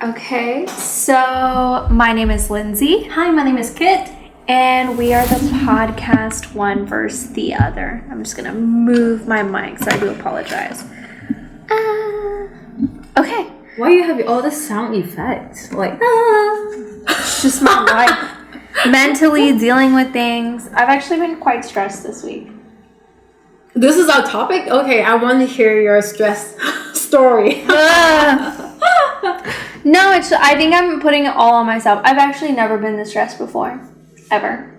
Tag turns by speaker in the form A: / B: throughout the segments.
A: Okay, so my name is Lindsay,
B: Hi, my name is Kit.
A: and we are the podcast One versus the Other. I'm just gonna move my mic, so I do apologize. Okay,
B: Why you have all the sound effects? Like,
A: it's just my life. Mentally dealing with things. I've actually been quite stressed this week.
B: this is our topic? Okay, I want to hear your stress story.
A: No, I think I'm putting it all on myself. I've actually never been this stressed before. Ever.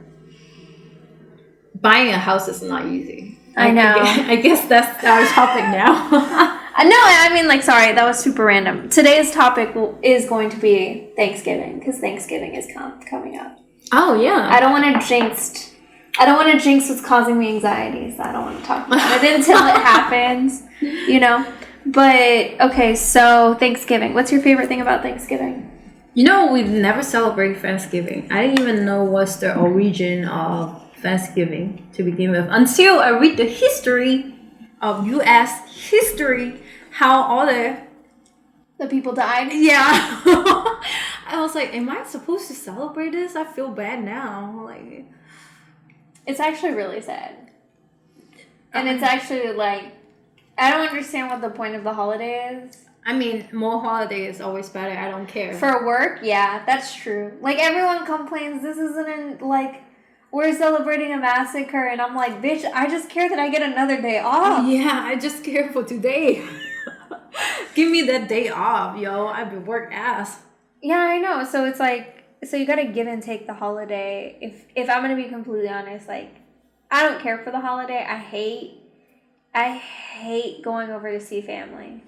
B: Buying a house is not easy.
A: I know.
B: I guess that's our topic now.
A: No, I mean, like, sorry, that was super random. Today's topic is going to be Thanksgiving, because Thanksgiving is coming up.
B: Oh, yeah.
A: I don't want to jinx what's causing me anxiety, so I don't want to talk about it until it happens, you know? But, okay, so Thanksgiving. What's your favorite thing about Thanksgiving?
B: You know, we never celebrate Thanksgiving. I didn't even know what's the origin of Thanksgiving to begin with until I read the history of U.S. history, how all the
A: people died?
B: Yeah. I was like, am I supposed to celebrate this? I feel bad now. Like,
A: it's actually really sad. And it's actually like, I don't understand what the point of the holiday is.
B: I mean, more holiday is always better. I don't care.
A: For work, yeah, that's true. Like, everyone complains this isn't we're celebrating a massacre, and I'm like, bitch, I just care that I get another day off.
B: Yeah, I just care for today. Give me that day off, yo. I've been work ass.
A: Yeah, I know. So it's like, so you gotta give and take the holiday. If I'm gonna be completely honest, like, I don't care for the holiday. I hate going over to see family.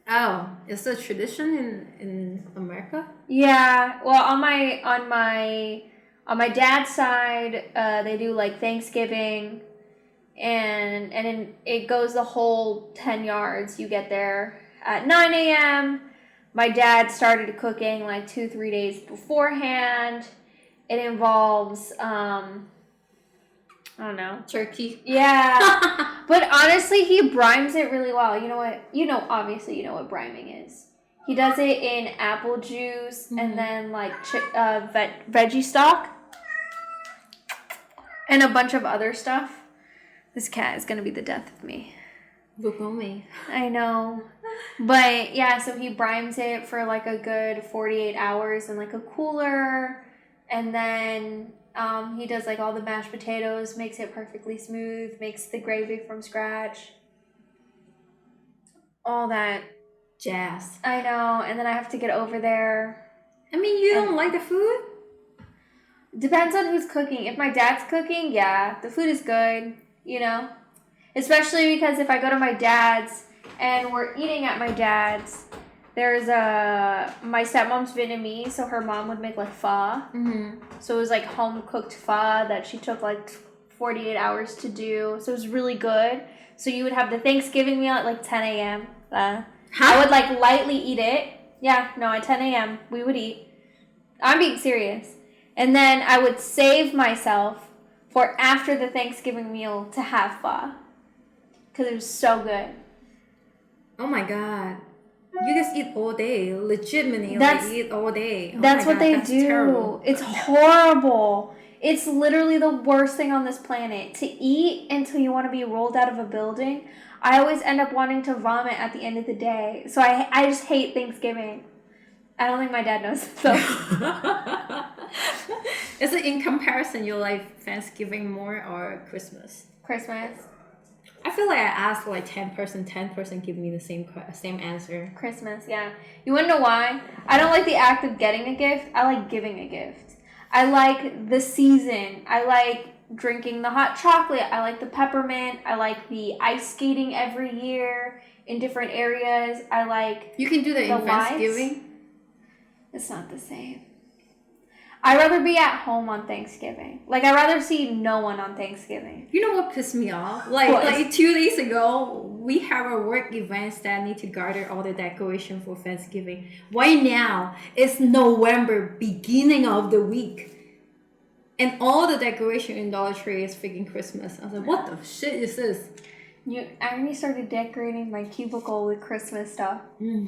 B: Oh, is it a tradition in America?
A: Yeah. Well, on my dad's side, they do like Thanksgiving, and then it goes the whole 10 yards. You get there at 9 a.m. My dad started cooking like 2-3 days beforehand. It involves I don't know.
B: Turkey.
A: Yeah. But honestly, he brimes it really well. You know what? Obviously, you know what briming is. He does it in apple juice and then like veggie stock and a bunch of other stuff. This cat is going to be the death of me.
B: Look on me.
A: I know. But yeah, so he brimes it for like a good 48 hours in like a cooler. And then he does like all the mashed potatoes, makes it perfectly smooth, makes the gravy from scratch. All that
B: Jazz.
A: I know. And then I have to get over there.
B: I mean, you don't like the food?
A: Depends on who's cooking. If my dad's cooking, yeah, the food is good, you know? Especially because if I go to my dad's and we're eating at my dad's, there's my stepmom's Vietnamese, so her mom would make like pho. Mm-hmm. So it was like home cooked pho that she took like 48 hours to do. So it was really good. So you would have the Thanksgiving meal at like 10 a.m. I would like lightly eat it. Yeah, no, at 10 a.m. we would eat. I'm being serious. And then I would save myself for after the Thanksgiving meal to have pho. Because it was so good.
B: Oh my god. You just eat all day. Legitimately, eat all day.
A: That's what they do. Terrible. It's horrible. It's literally the worst thing on this planet. To eat until you want to be rolled out of a building. I always end up wanting to vomit at the end of the day. So I just hate Thanksgiving. I don't think my dad knows though.
B: Is it in comparison you like Thanksgiving more or Christmas?
A: Christmas.
B: I feel like I asked like 10% give me the same answer.
A: Christmas, yeah. You wanna know why? I don't like the act of getting a gift. I like giving a gift. I like the season. I like drinking the hot chocolate. I like the peppermint. I like the ice skating every year in different areas. I like
B: You can do that in Thanksgiving?
A: Lights. It's not the same. I'd rather be at home on Thanksgiving. Like, I'd rather see no one on Thanksgiving.
B: You know what pissed me off? Like 2 days ago, we have our work events that need to gather all the decoration for Thanksgiving. Right now, it's November, beginning of the week. And all the decoration in Dollar Tree is freaking Christmas. I was like, what the shit is this?
A: I already started decorating my cubicle with Christmas stuff.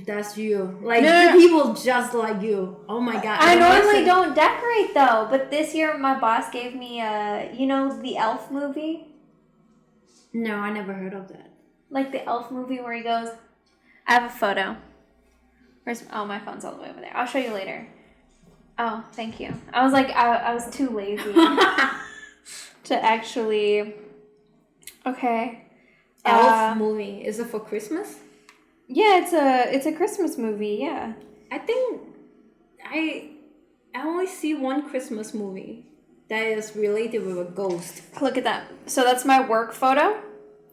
B: That's you. Like
A: No.
B: people just like you. Oh my god.
A: I normally don't decorate though, but this year my boss gave me the Elf movie.
B: No, I never heard of that.
A: Like the Elf movie where he goes. I have a photo. My phone's all the way over there. I'll show you later. Oh, thank you. I was like, I was too lazy to actually. Okay.
B: Elf movie. Is it for Christmas?
A: Yeah, it's a Christmas movie. Yeah.
B: I think I only see one Christmas movie that is related with a ghost.
A: Look at that. So that's my work photo.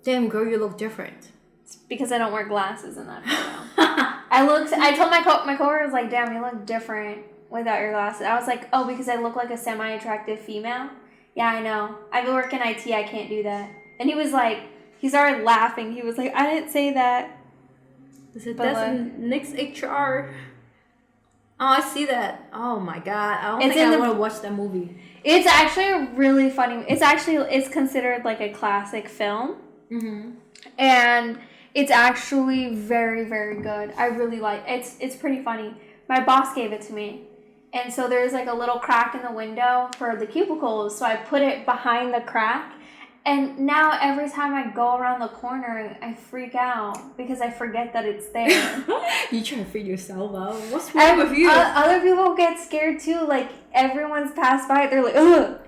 B: Damn, girl, you look different.
A: It's because I don't wear glasses in that photo. I told my coworker, was like, damn, you look different without your glasses. I was like, oh, because I look like a semi-attractive female? Yeah, I know. I work in IT, I can't do that. And he was like, he started laughing. He was like, I didn't say that.
B: I said, that's next HR. Oh, I see that. Oh my god. I don't think I want to watch that movie.
A: It's actually a really funny. It's considered like a classic film.
B: Mm-hmm.
A: And it's actually very, very good. I really like it. It's pretty funny. My boss gave it to me. And so there's like a little crack in the window for the cubicles. So I put it behind the crack. And now every time I go around the corner, I freak out because I forget that it's there.
B: You try to freak yourself out. What's wrong with you?
A: Other people get scared too. Like everyone's passed by, they're like, ugh.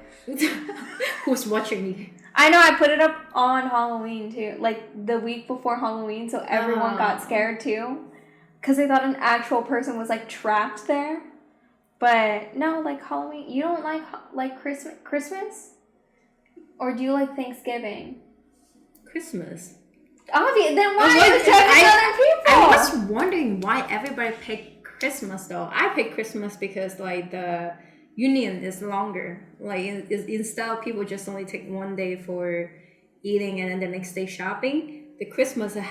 B: Who's watching me?
A: I know. I put it up on Halloween too, like the week before Halloween, so everyone got scared too, because they thought an actual person was like trapped there. But no, like Halloween. You don't like Christmas? Or do you like Thanksgiving?
B: Christmas.
A: Obviously, then why are you telling other people?
B: I was wondering why everybody picked Christmas though. I picked Christmas because like the union is longer. Like instead of people just only take one day for eating and then the next day shopping, the Christmas you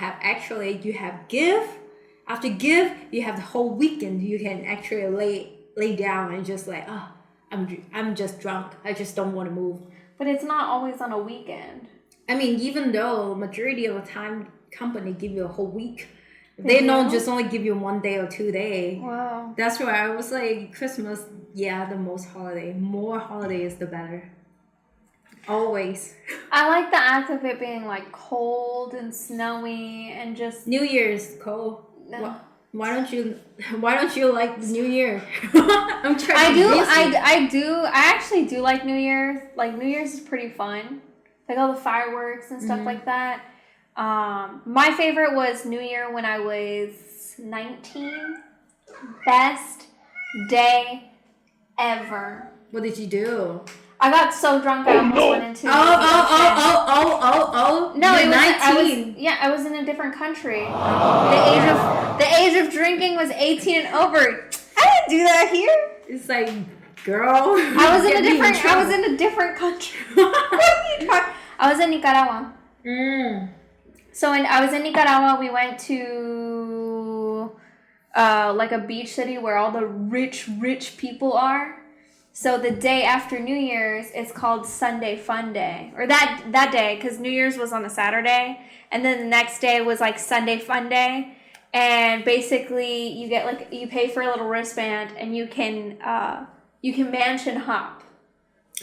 B: have gift. After gift, you have the whole weekend. You can actually lay down and just like, oh, I'm just drunk. I just don't want to move.
A: But it's not always on a weekend.
B: I mean, even though majority of the time company give you a whole week, they don't just only give you 1 day or 2 days.
A: Wow.
B: That's why I was like, Christmas, yeah, the most holiday. More holidays, the better. Always.
A: I like the act of it being like cold and snowy and just
B: New Year's cold. No. Why don't you like New Year? I'm trying.
A: I actually do like New Year's. Like New Year's is pretty fun. Like all the fireworks and stuff like that. My favorite was New Year when I was 19. Best day ever.
B: What did you do?
A: I got so drunk I almost went into No, it was 19. I was in a different country. The age of drinking was 18 and over. I didn't do that here.
B: It's like, girl.
A: I was in a different country. What are you talking? I was in Nicaragua. So when I was in Nicaragua, we went to like a beach city where all the rich people are. So the day after New Year's is called Sunday Fun Day. Or that day, because New Year's was on a Saturday. And then the next day was like Sunday Fun Day. And basically you pay for a little wristband and you can mansion hop.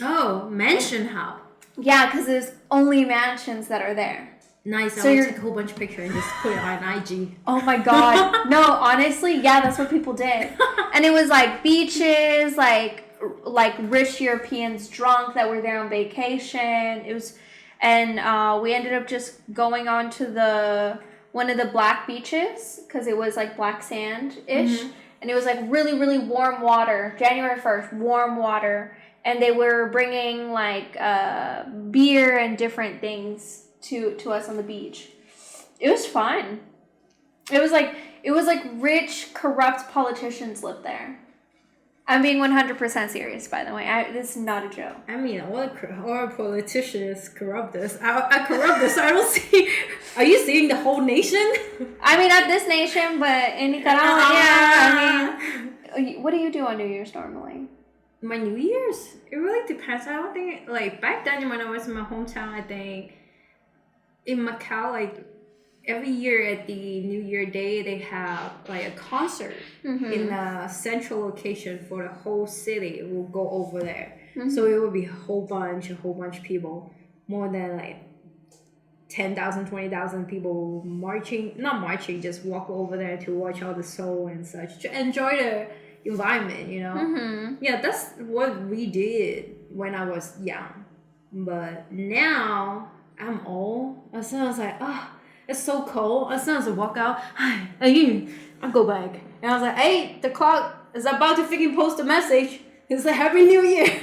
B: Oh, mansion hop.
A: Yeah, because there's only mansions that are there.
B: Nice. So you take a whole bunch of pictures and just put it on IG.
A: Oh my god. No, honestly, yeah, that's what people did. And it was like beaches, like rich Europeans drunk that were there on vacation. It was, and we ended up just going on to one of the black beaches because it was like black sand-ish. And it was like really, really warm water. January 1st, warm water. And they were bringing like beer and different things to us on the beach. It was fun. It was like rich, corrupt politicians lived there. I'm being 100% serious, by the way. This is not a joke.
B: I mean, all politicians corrupt us. I corrupt us. I don't see. Are you seeing the whole nation?
A: I mean, not this nation, but in Nicaragua. Yeah. I mean, what do you do on New Year's normally?
B: My New Year's? It really depends. I don't think, like, back then when I was in my hometown, I think in Macau, like every year at the New Year Day, they have like a concert in a central location for the whole city. We'll go over there, so it will be a whole bunch of people, more than like 10,000, 20,000 people not marching, just walk over there to watch all the show and such, to enjoy the environment, you know. Yeah, that's what we did when I was young, but now I'm old. As soon as it's so cold, as soon as I walk out, I'll go back, and I was like, hey, the clock is about to freaking post a message. It's a Happy New Year.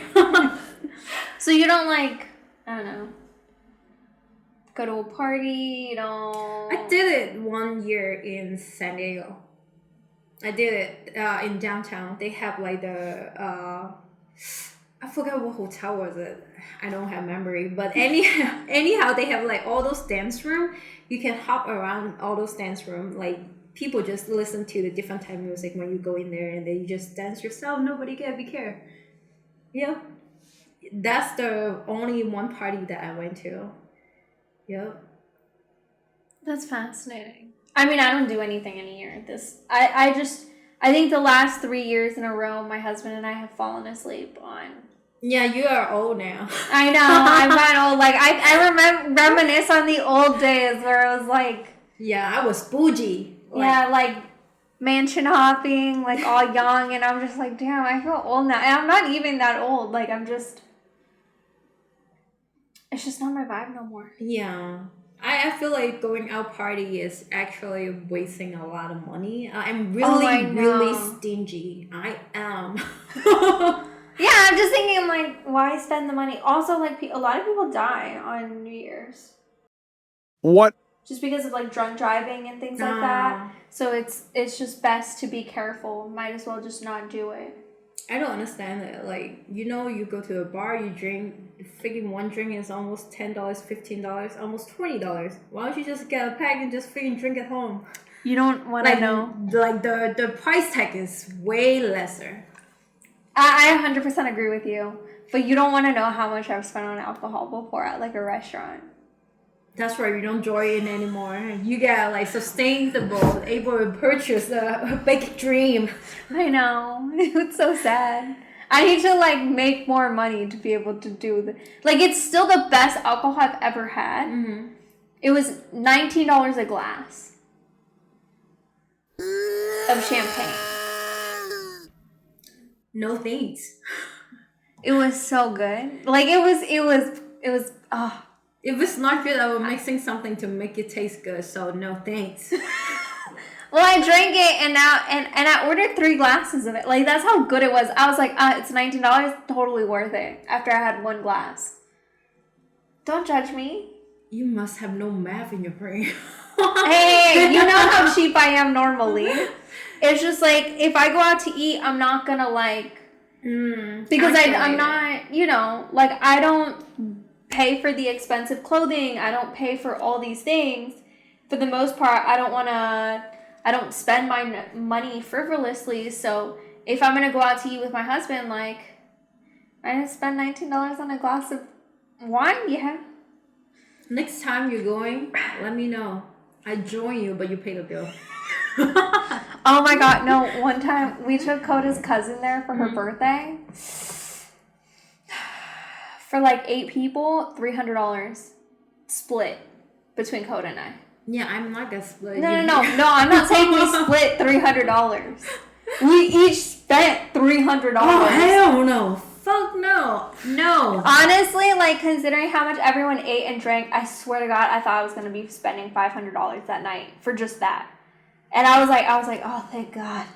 A: So you don't like, I don't know, go to a party, you know?
B: I did it one year in San Diego. I did it in downtown. They have like the I forgot what hotel was it. I don't have memory, but anyhow, they have like all those dance room. You can hop around all those dance room. Like people just listen to the different type of music when you go in there, and then you just dance yourself. Nobody can be care. Yeah, that's the only one party that I went to. Yep.
A: That's fascinating. I mean, I don't do anything in a year. I think the last 3 years in a row, my husband and I have fallen asleep on.
B: Yeah, you are old now.
A: I know, I'm not old. Like, I reminisce on the old days where it was like...
B: Yeah, I was bougie.
A: Like mansion hopping, like all young, and I'm just like, damn, I feel old now. And I'm not even that old. Like, it's just not my vibe no more.
B: Yeah. I feel like going out party is actually wasting a lot of money. I'm really stingy. I am.
A: Yeah, I'm just thinking, like, why spend the money? Also, like, a lot of people die on New Year's.
C: What?
A: Just because of, like, drunk driving and things like that. So it's just best to be careful. Might as well just not do it.
B: I don't understand it. Like, you know, you go to a bar, you drink, freaking one drink is almost $10, $15, almost $20. Why don't you just get a pack and just freaking drink at home?
A: You don't want to know.
B: Like, the price tag is way lesser.
A: I 100% agree with you. But you don't want to know how much I've spent on alcohol before at, like, a restaurant.
B: That's right, you don't join in anymore. You get like sustainable, able to purchase a big dream.
A: I know. It's so sad. I need to like make more money to be able to do like it's still the best alcohol I've ever had. It was $19 a glass of champagne.
B: No thanks.
A: It was so good. Like it was
B: If it's not good, I will mixing something to make it taste good. So no thanks.
A: Well, I drank it and now and I ordered 3 glasses of it. Like that's how good it was. I was like, it's $19, totally worth it. After I had 1 glass. Don't judge me.
B: You must have no math in your brain.
A: Hey, you know how cheap I am normally. It's just like if I go out to eat, I'm not gonna like because I'm not, you know, like I don't pay for the expensive clothing. I don't pay for all these things. For the most part, I don't spend my money frivolously. So if I'm going to go out to eat with my husband, like, I didn't spend $19 on a glass of wine. Yeah.
B: Next time you're going, let me know. I join you, but you pay the bill.
A: Oh my God. No, one time we took Coda's cousin there for her birthday. For like 8 people, $300 split between Coda and I.
B: Yeah, I'm not gonna split.
A: No, I'm not saying we split $300. We each spent $300.
B: Oh, hell no. Fuck no. No.
A: Honestly, like, considering how much everyone ate and drank, I swear to God, I thought I was going to be spending $500 that night for just that. And I was like, oh, thank God.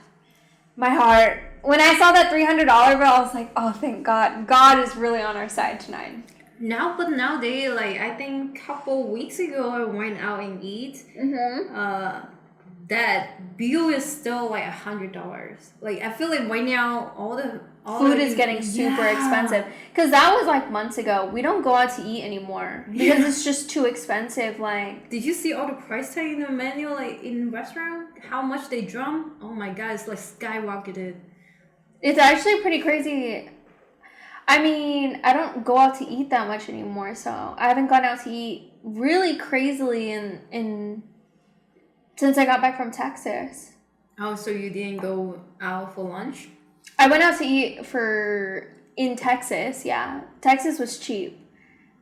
A: My heart. When I saw that $300 bill, I was like, oh, thank God. God is really on our side tonight.
B: But nowadays, like, I think a couple weeks ago, I went out and eat. That bill is still like $100. Like, I feel like right now, all
A: food is getting super expensive. Because that was like months ago. We don't go out to eat anymore because it's just too expensive. Like,
B: did you see all the price tag in the menu, like in restaurant? How much they drum? Oh my God, it's like skyrocketed.
A: It's actually pretty crazy. I mean, I don't go out to eat that much anymore, so I haven't gone out to eat really crazily in since I got back from Texas.
B: Oh, so you didn't go out for lunch?
A: I went out to eat in Texas, yeah. Texas was cheap.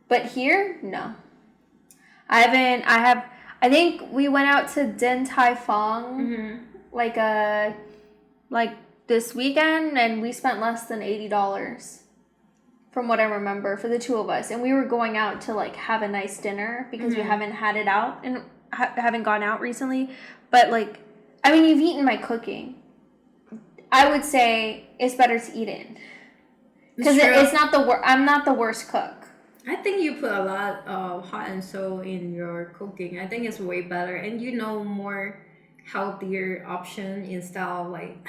A: But here, no. I think we went out to Din Tai Fung like this weekend, and we spent less than $80 from what I remember for the two of us. And we were going out to like have a nice dinner because we haven't had it out and haven't gone out recently. But like, I mean, you've eaten my cooking. I would say it's better to eat in because it's not I'm not the worst cook.
B: I think you put a lot of heart and soul in your cooking. I think it's way better, and you know more healthier option instead of like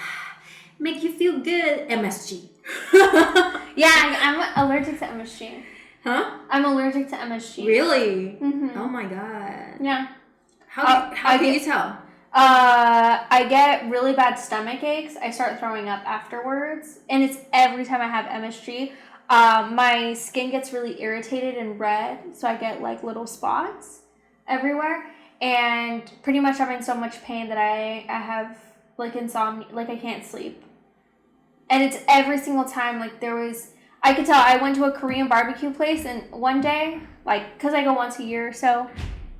B: make you feel good MSG.
A: Yeah, I'm allergic to MSG.
B: Huh?
A: I'm allergic to MSG.
B: Really?
A: Mm-hmm.
B: Oh my god.
A: Yeah.
B: How can you tell?
A: I get really bad stomach aches. I start throwing up afterwards, and it's every time I have MSG. My skin gets really irritated and red, so I get like little spots everywhere, and pretty much I'm in so much pain that I have like insomnia, like I can't sleep. And it's every single time. Like I could tell. I went to a Korean barbecue place, and one day, like, cause I go once a year or so,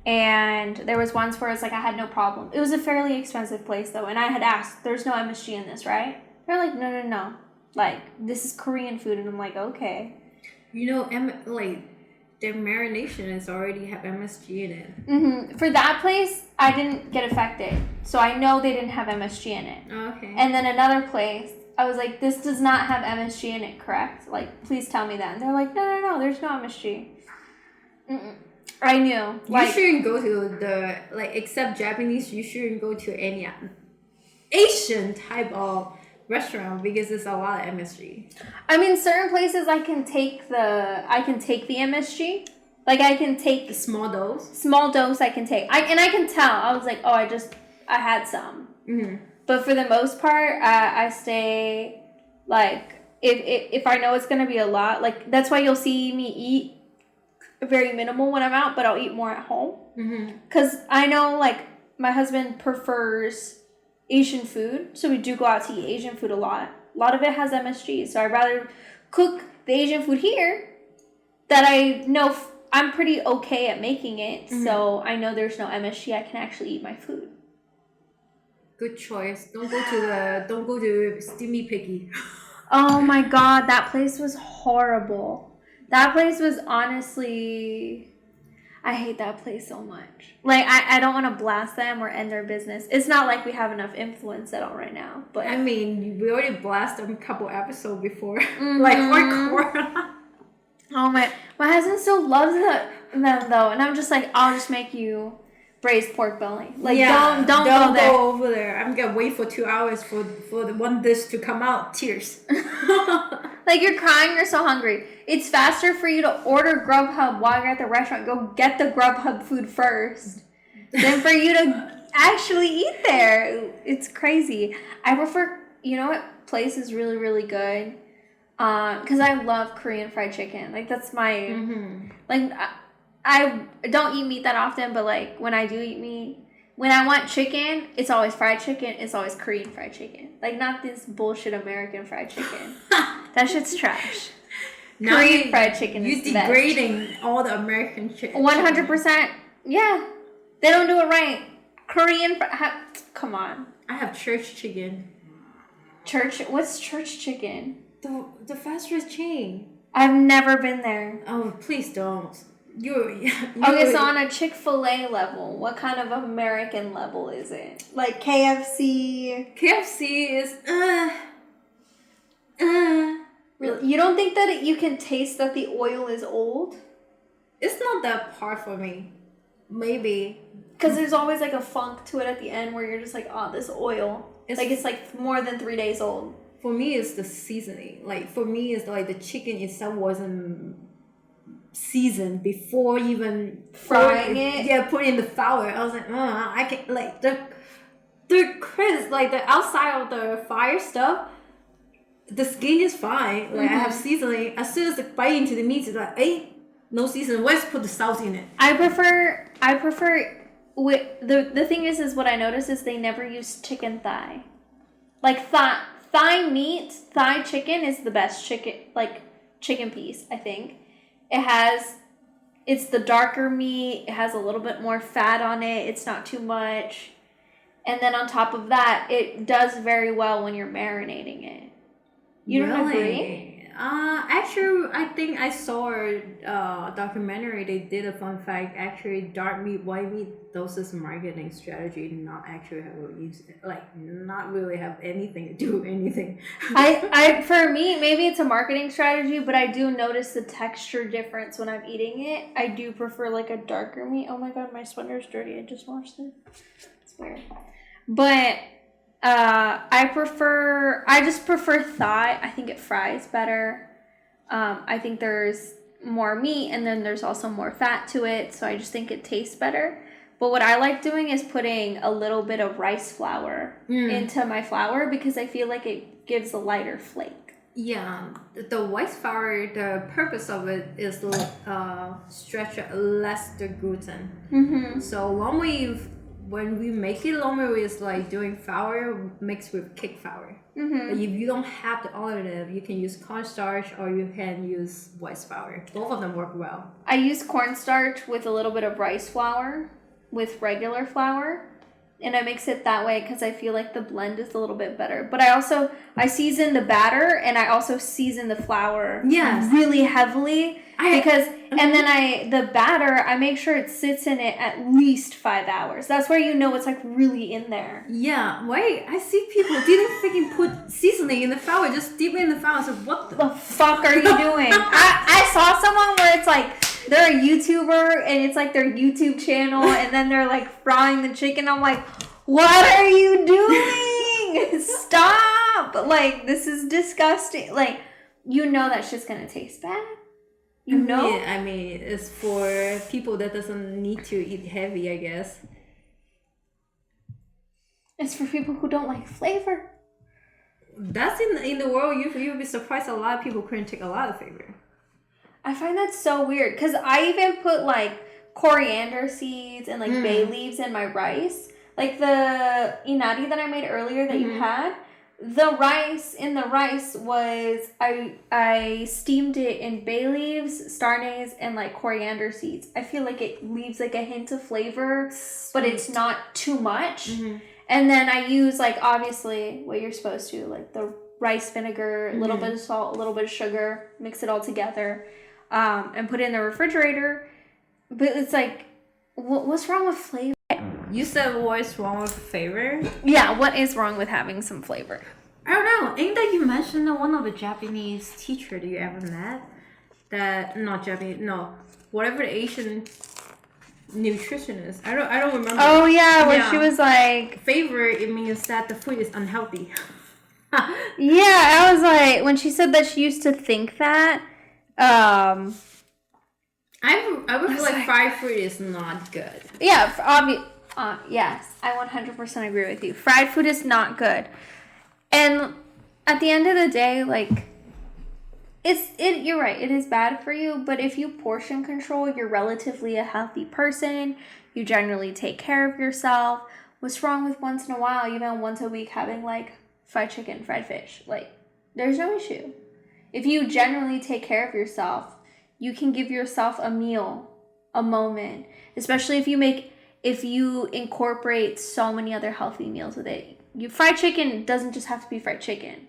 A: and there was once where it's like I had no problem. It was a fairly expensive place though, and I had asked, "There's no MSG in this, right?" They're like, "No. Like, this is Korean food," and I'm like, "Okay."
B: You know, like their marination is already have MSG in it.
A: Mm-hmm. For that place, I didn't get affected, so I know they didn't have MSG in it.
B: Oh, okay.
A: And then another place, I was like, "This does not have MSG in it, correct? Like, please tell me that." And they're like, "No, there's no MSG." Mm-mm. I knew.
B: You shouldn't go to except Japanese, you shouldn't go to any Asian type of restaurant because it's a lot of MSG.
A: I mean, certain places I can take the MSG. Like, I can take
B: the small dose.
A: Small dose I can take. I can tell. I was like, "Oh, I had some."
B: Mm-hmm.
A: But for the most part, I stay like if I know it's gonna be a lot. Like, that's why you'll see me eat very minimal when I'm out, but I'll eat more at home. Because I know like my husband prefers Asian food, so we do go out to eat Asian food a lot. A lot of it has MSG, so I'd rather cook the Asian food here that I know I'm pretty okay at making it, so I know there's no MSG. I can actually eat my food.
B: Good choice. Don't go to Steamy Piggy.
A: Oh my god, that place was horrible. That place was honestly... I hate that place so much. Like, I don't want to blast them or end their business. It's not like we have enough influence at all right now. But
B: I mean, we already blasted them a couple episodes before. Like, hardcore.
A: Oh my husband still loves them though. And I'm just like, I'll just make you braised pork belly. Like, don't go
B: over there. I'm going to wait for 2 hours for the one dish to come out. Tears.
A: Like, you're crying, you're so hungry. It's faster for you to order Grubhub while you're at the restaurant. Go get the Grubhub food first than for you to actually eat there. It's crazy. I prefer, you know what place is really, really good? Because I love Korean fried chicken. Like, that's my, like, I don't eat meat that often, but, like, when I do eat meat, when I want chicken, it's always fried chicken. It's always Korean fried chicken. Like, not this bullshit American fried chicken. That shit's trash.
B: Now
A: Korean fried chicken is the best.
B: You're degrading all the American chicken.
A: 100%. Yeah. They don't do it right. Korean come on.
B: I have church chicken.
A: What's church chicken?
B: The fast food chain.
A: I've never been there.
B: Oh, please don't.
A: Okay, so on a Chick-fil-A level, what kind of American level is it? Like KFC?
B: KFC is
A: Really? You don't think that you can taste that the oil is old?
B: It's not that hard for me. Maybe.
A: Because there's always like a funk to it at the end where you're just like, oh, this oil. It's like more than 3 days old.
B: For me, it's the seasoning. Like, for me, it's like the chicken itself wasn't seasoned before even
A: frying it.
B: Yeah, put in the flour. I was like, I can like the crisp, like the outside of the fire stuff. the skin is fine. Like I have seasoning. As soon as I bite into the meat, it's like, hey, no seasoning. Let's put the sauce in it.
A: I prefer with the thing is what I notice is they never use chicken thigh. Like thigh meat, thigh chicken is the best chicken piece, I think. It's the darker meat, it has a little bit more fat on it, it's not too much. And then on top of that, it does very well when you're marinating it. You don't agree?
B: Actually, I think I saw a documentary. They did a fun fact. Actually, dark meat, white meat, those is marketing strategy. Not actually have not really have anything to do with anything.
A: I for me, maybe it's a marketing strategy, but I do notice the texture difference when I'm eating it. I do prefer like a darker meat. Oh my god, my sweater's dirty. I just washed it. It's weird, but. I just prefer thigh. I think it fries better. I think there's more meat and then there's also more fat to it. So I just think it tastes better. But what I like doing is putting a little bit of rice flour into my flour because I feel like it gives a lighter flake.
B: Yeah, the white flour, the purpose of it is stretch less the gluten. Mm-hmm. So normally when we make it, normally it's like doing flour mixed with cake flour. Mm-hmm. But if you don't have the alternative, you can use cornstarch or you can use white flour. Both of them work well.
A: I use cornstarch with a little bit of rice flour with regular flour. And I mix it that way because I feel like the blend is a little bit better. But I season the batter and I also season the flour really heavily. And then the batter, I make sure it sits in it at least 5 hours. That's where you know it's like really in there.
B: Yeah, wait, I see people didn't freaking put seasoning in the flour, just dip it in the flour. So what
A: the fuck are you doing? I saw someone where it's like, they're a YouTuber and it's like their YouTube channel and then they're like frying the chicken. I'm like, what are you doing? Stop! Like, this is disgusting. Like, you know that's just gonna taste bad. You know?
B: Yeah, I mean, it's for people that doesn't need to eat heavy, I guess.
A: It's for people who don't like flavor.
B: That's in the world, you'll be surprised a lot of people couldn't take a lot of flavor.
A: I find that so weird because I even put like coriander seeds and like bay leaves in my rice. Like the inari that I made earlier that you had, the rice was I steamed it in bay leaves, star anise, and like coriander seeds. I feel like it leaves like a hint of flavor, but it's not too much. Mm-hmm. And then I use like obviously what you're supposed to, like the rice vinegar, a little bit of salt, a little bit of sugar, mix it all together. And put it in the refrigerator. But it's like, what's wrong with flavor?
B: You said what's wrong with flavor?
A: Yeah, what is wrong with having some flavor?
B: I don't know. Ain't that you mentioned one of the Japanese teacher that you ever met? Whatever the Asian nutritionist. I don't remember.
A: Oh yeah, when she was like,
B: flavor, it means that the food is unhealthy.
A: Yeah, I was like, when she said that she used to think that. I
B: would feel like fried food is not good.
A: Yeah, yes, I 100% agree with you. Fried food is not good, and at the end of the day, like, you're right. It is bad for you, but if you portion control, you're relatively a healthy person. You generally take care of yourself. What's wrong with once in a while, even once a week, having like fried chicken, fried fish? Like, there's no issue. If you generally take care of yourself, you can give yourself a meal, a moment, especially if you incorporate so many other healthy meals with it. Fried chicken doesn't just have to be fried chicken.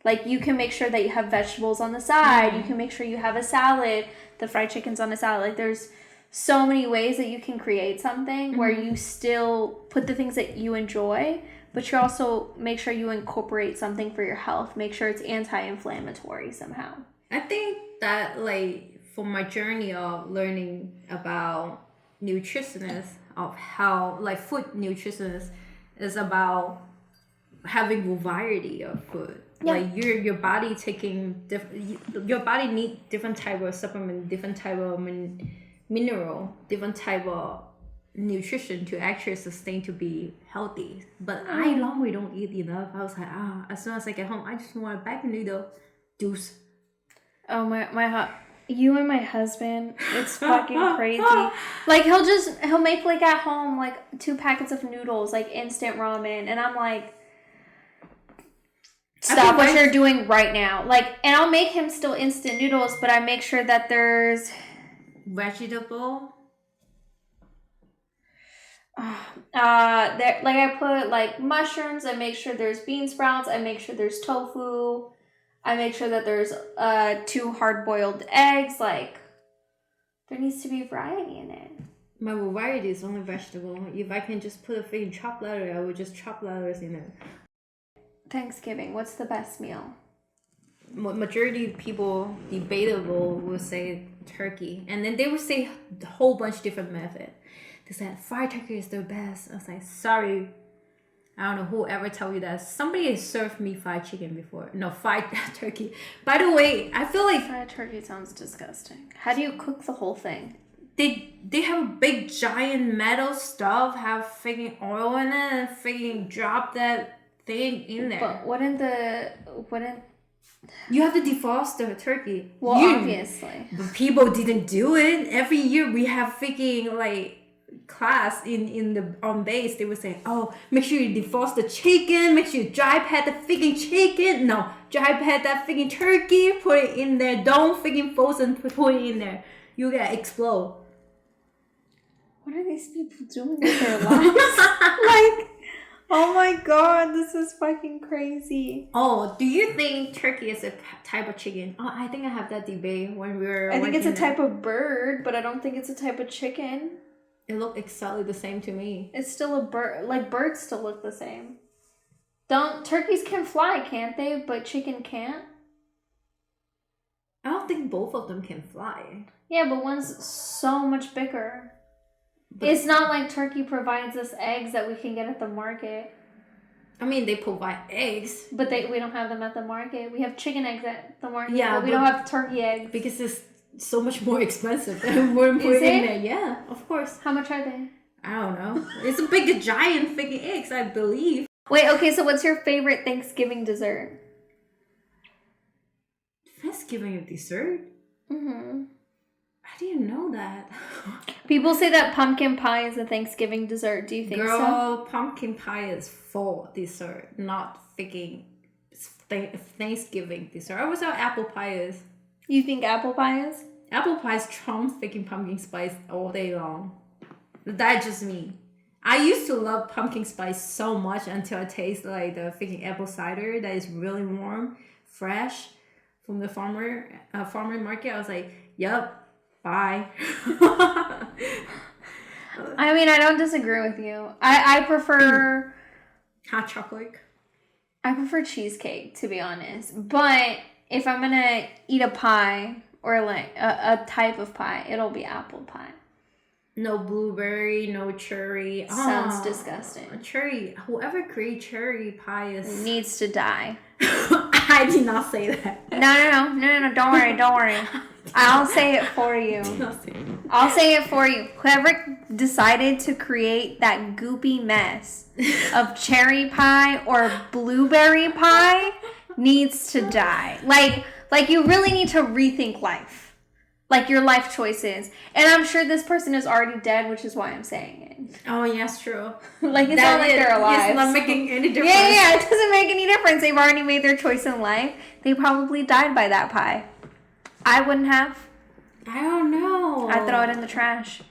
A: Like, you can make sure that you have vegetables on the side. You can make sure you have a salad. The fried chicken's on a salad. Like, there's so many ways that you can create something where you still put the things that you enjoy, but you also make sure you incorporate something for your health. Make sure it's anti-inflammatory somehow.
B: I think that, like, for my journey of learning about nutritionists, of how, like, food nutritionists is about having variety of food. Yeah. Like, your body taking your body need different type of supplement, different type of mineral, different type of nutrition to actually sustain to be healthy. But I normally don't eat enough. I was like, as soon as I get home, I just want a bag of noodle. Deuce.
A: Oh you and my husband, it's fucking crazy. Like he'll make like at home like 2 packets of noodles, like instant ramen, and I'm like, stop what you're doing right now. Like, and I'll make him still instant noodles, but I make sure that there's
B: vegetable.
A: Like I put like mushrooms. I make sure there's bean sprouts. I make sure there's tofu. I make sure that there's 2 hard-boiled eggs. Like, there needs to be variety in it.
B: My variety is only vegetable. If I can just put a freaking chopped lettuce, I would just chop lettuce in it.
A: Thanksgiving, what's the best meal?
B: Majority of people debatable would say turkey, and then they would say a whole bunch of different methods. They said fried turkey is the best. I was like, sorry, I don't know who ever tell you that. Somebody served me fried chicken before. No, fried turkey. By the way, I feel like
A: fried turkey sounds disgusting. How do you cook the whole thing?
B: They have a big giant metal stove, have freaking oil in it, and freaking drop that thing in there.
A: But wouldn't
B: you have to defrost the turkey?
A: Well, obviously.
B: But people didn't do it. Every year we have freaking like class in the on base. They would say, oh, make sure you defrost the chicken, make sure you dry pat the freaking chicken. No, dry pat that freaking turkey, put it in there. Don't freaking frozen put it in there. You gonna explode.
A: What are these people doing with their lives? Like, oh my god, this is fucking crazy.
B: Oh, do you think turkey is a type of chicken? Oh, I think I have that debate when we were.
A: I think it's a type of bird, but I don't think it's a type of chicken.
B: It looked exactly the same to me.
A: It's still a bird. Like, birds still look the same. Turkeys can fly, can't they? But chicken can't?
B: I don't think both of them can fly.
A: Yeah, but one's so much bigger. But it's not like turkey provides us eggs that we can get at the market.
B: I mean, they provide eggs.
A: But we don't have them at the market. We have chicken eggs at the market,
B: yeah,
A: but we don't have turkey eggs.
B: Because it's so much more expensive than we're putting in there. Yeah, of course.
A: How much are they?
B: I don't know. It's a big, giant freaking eggs, I believe.
A: Wait, okay, so what's your favorite Thanksgiving dessert?
B: Thanksgiving dessert?
A: Mm-hmm.
B: I didn't know that.
A: People say that pumpkin pie is a Thanksgiving dessert. Do you think so?
B: Girl, pumpkin pie is full dessert, not freaking Thanksgiving dessert. I was how apple pie is.
A: You think apple pie is?
B: Apple pie trumps freaking pumpkin spice all day long. That's just me. I used to love pumpkin spice so much until I taste like the freaking apple cider that is really warm, fresh from the farmer market. I was like, yep. Bye.
A: I mean, I don't disagree with you. I prefer
B: hot chocolate.
A: I prefer cheesecake, to be honest. But if I'm gonna eat a pie or like a type of pie, it'll be apple pie.
B: No blueberry, no cherry.
A: Sounds disgusting.
B: Cherry. Whoever created cherry pie
A: needs to die.
B: I did not say that.
A: No. Don't worry. I'll say it for you. I'll say it for you. Whoever decided to create that goopy mess of cherry pie or blueberry pie needs to die. Like you really need to rethink life. Like your life choices. And I'm sure this person is already dead, which is why I'm saying it.
B: Oh, yes, true.
A: Like it's not like they're alive.
B: It's not making any difference.
A: Yeah, it doesn't make any difference. They've already made their choice in life. They probably died by that pie. I wouldn't have.
B: I don't know.
A: I'd throw it in the trash.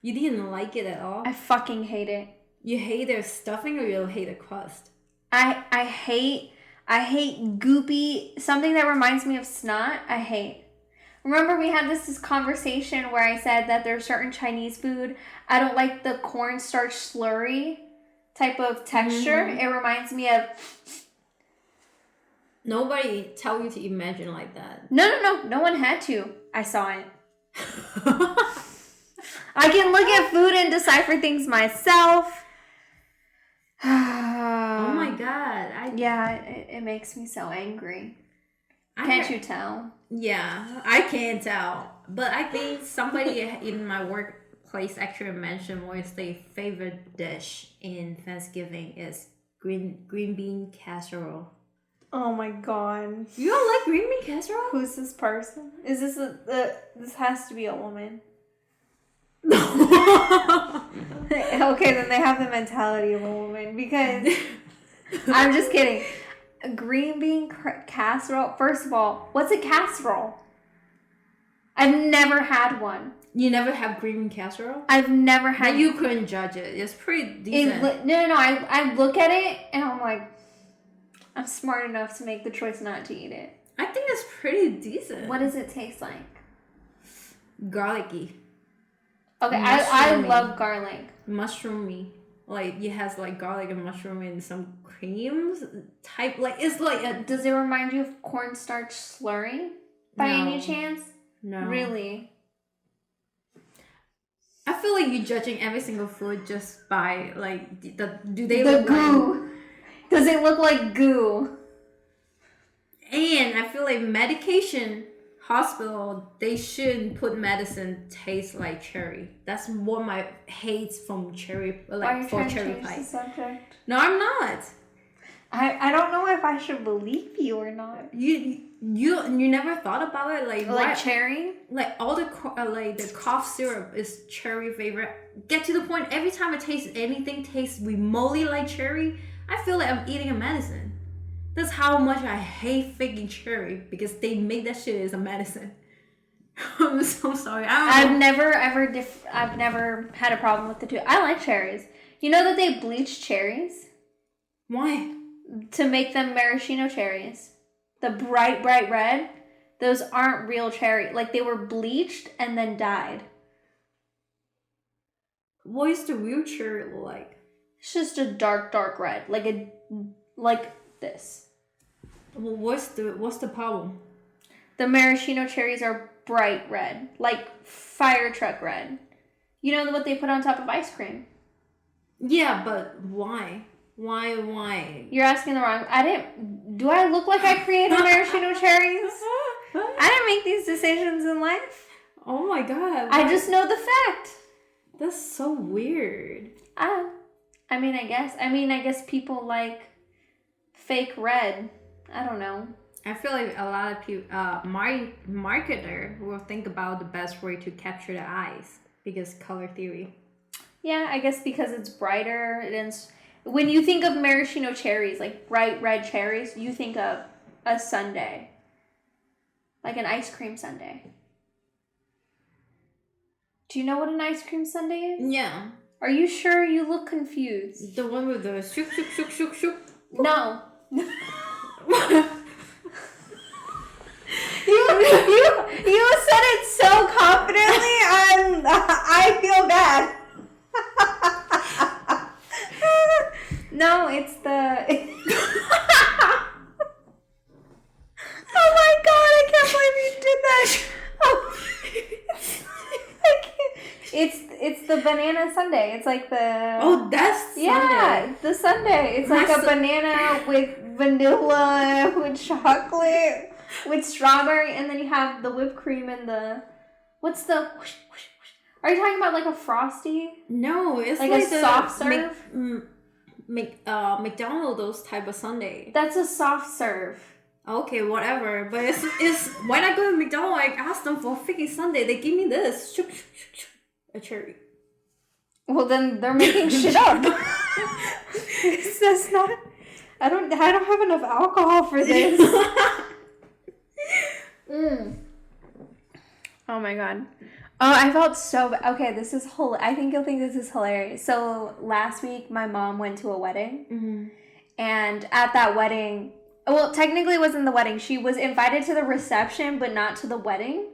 B: You didn't like it at all?
A: I fucking hate it.
B: You hate their stuffing or you hate the crust?
A: I hate goopy, something that reminds me of snot. I hate. Remember we had this conversation where I said that there's certain Chinese food, I don't like the cornstarch slurry type of texture. Mm-hmm. It reminds me of...
B: Nobody tell you to imagine like that.
A: No one had to. I saw it. I can look at food and decipher things myself.
B: Oh my god.
A: Yeah, it makes me so angry. Can't you tell?
B: Yeah, I can't tell. But I think somebody in my workplace actually mentioned what is their favorite dish in Thanksgiving is green bean casserole.
A: Oh my god.
B: You don't like green bean casserole?
A: Who's this person? Is this this has to be a woman. Okay, then they have the mentality of a woman because I'm just kidding. A green bean casserole. First of all, what's a casserole? I've never had one.
B: You never have green bean casserole?
A: I've never had.
B: Then you couldn't judge it. It's pretty decent.
A: No. I look at it and I'm like, I'm smart enough to make the choice not to eat it.
B: I think it's pretty decent.
A: What does it taste like?
B: Garlicky.
A: Okay, I love garlic.
B: Mushroomy. Like it has like garlic and mushroom and some creams type. Like it's like a.
A: Does it remind you of cornstarch slurry by any chance?
B: No.
A: Really?
B: I feel like you're judging every single food just by like the
A: goo. Like, does it look like goo?
B: And I feel like medication hospital, they shouldn't put medicine taste like cherry. That's what my hates from cherry, like for cherry pie.
A: Subject?
B: No, I'm not.
A: I don't know if I should believe you or not.
B: You never thought about it, like
A: cherry,
B: like all the like the cough syrup is cherry favorite. Get to the point. Every time I taste anything tastes remotely like cherry, I feel like I'm eating a medicine. That's how much I hate freaking cherry because they make that shit as a medicine. I'm so sorry. I've
A: never had a problem with the two. I like cherries. You know that they bleach cherries?
B: Why?
A: To make them maraschino cherries. The bright red, those aren't real cherry. Like they were bleached and then dyed.
B: What is the real cherry look like?
A: It's just a dark red. Like this.
B: Well, what's the problem?
A: The maraschino cherries are bright red, like fire truck red. You know what they put on top of ice cream?
B: Yeah, but why? Why?
A: You're asking the wrong. Do I look like I created maraschino cherries? I didn't make these decisions in life.
B: Oh my god.
A: I just know the fact.
B: That's so weird.
A: I guess people like fake red. I don't know.
B: I feel like a lot of people, marketer will think about the best way to capture the eyes because color theory.
A: Yeah, I guess because it's brighter. When you think of maraschino cherries, like bright red cherries, you think of a sundae. Like an ice cream sundae. Do you know what an ice cream sundae is?
B: Yeah.
A: Are you sure? You look confused.
B: The one with the shook.
A: No. you said it so confidently, I feel bad. No, it's the... Oh my god, I can't believe you did that. Oh. I can't. It's the banana sundae. It's like the...
B: Oh, that's sundae.
A: Yeah, the sundae. It's like a banana with vanilla, with chocolate, with strawberry, and then you have the whipped cream and the... What's the... Are you talking about like a Frosty?
B: No, it's
A: like a soft serve?
B: McDonald's, those type of sundae.
A: That's a soft serve.
B: Okay, whatever. But it's when I go to McDonald's, I ask them for a freaking sundae. They give me this. A cherry.
A: Well, then they're making shit up. That's not... I don't have enough alcohol for this. Oh my god. Oh, I felt so bad. Okay, this is I think you'll think this is hilarious. So last week, my mom went to a wedding, and at that wedding, well, technically it wasn't the wedding. She was invited to the reception, but not to the wedding.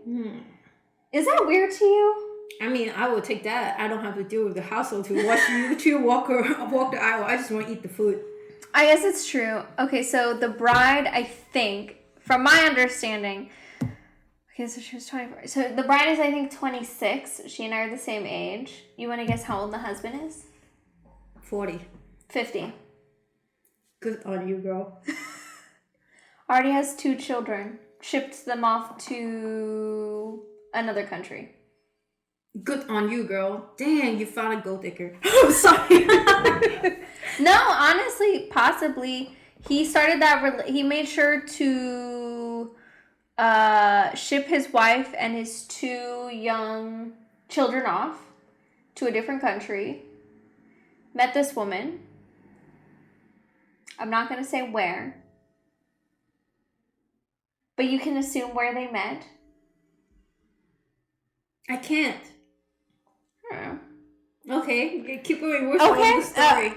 A: Is that weird to you?
B: I mean, I will take that. I don't have to deal with the household to watch you two walk the aisle. I just want to eat the food.
A: I guess it's true. Okay, so the bride, I think, from my understanding. Okay, so she was 24. So the bride is, I think, 26. She and I are the same age. You want to guess how old the husband is?
B: 40.
A: 50.
B: Good on you, girl.
A: Already has 2 children. shipped them off to another country.
B: Good on you, girl. Dang, you found a gold digger. I'm sorry.
A: No, honestly, possibly. He started that. He made sure to ship his wife and his 2 young children off to a different country. Met this woman. I'm not going to say where, but you can assume where they met.
B: I can't. Okay, keep going. What's the story?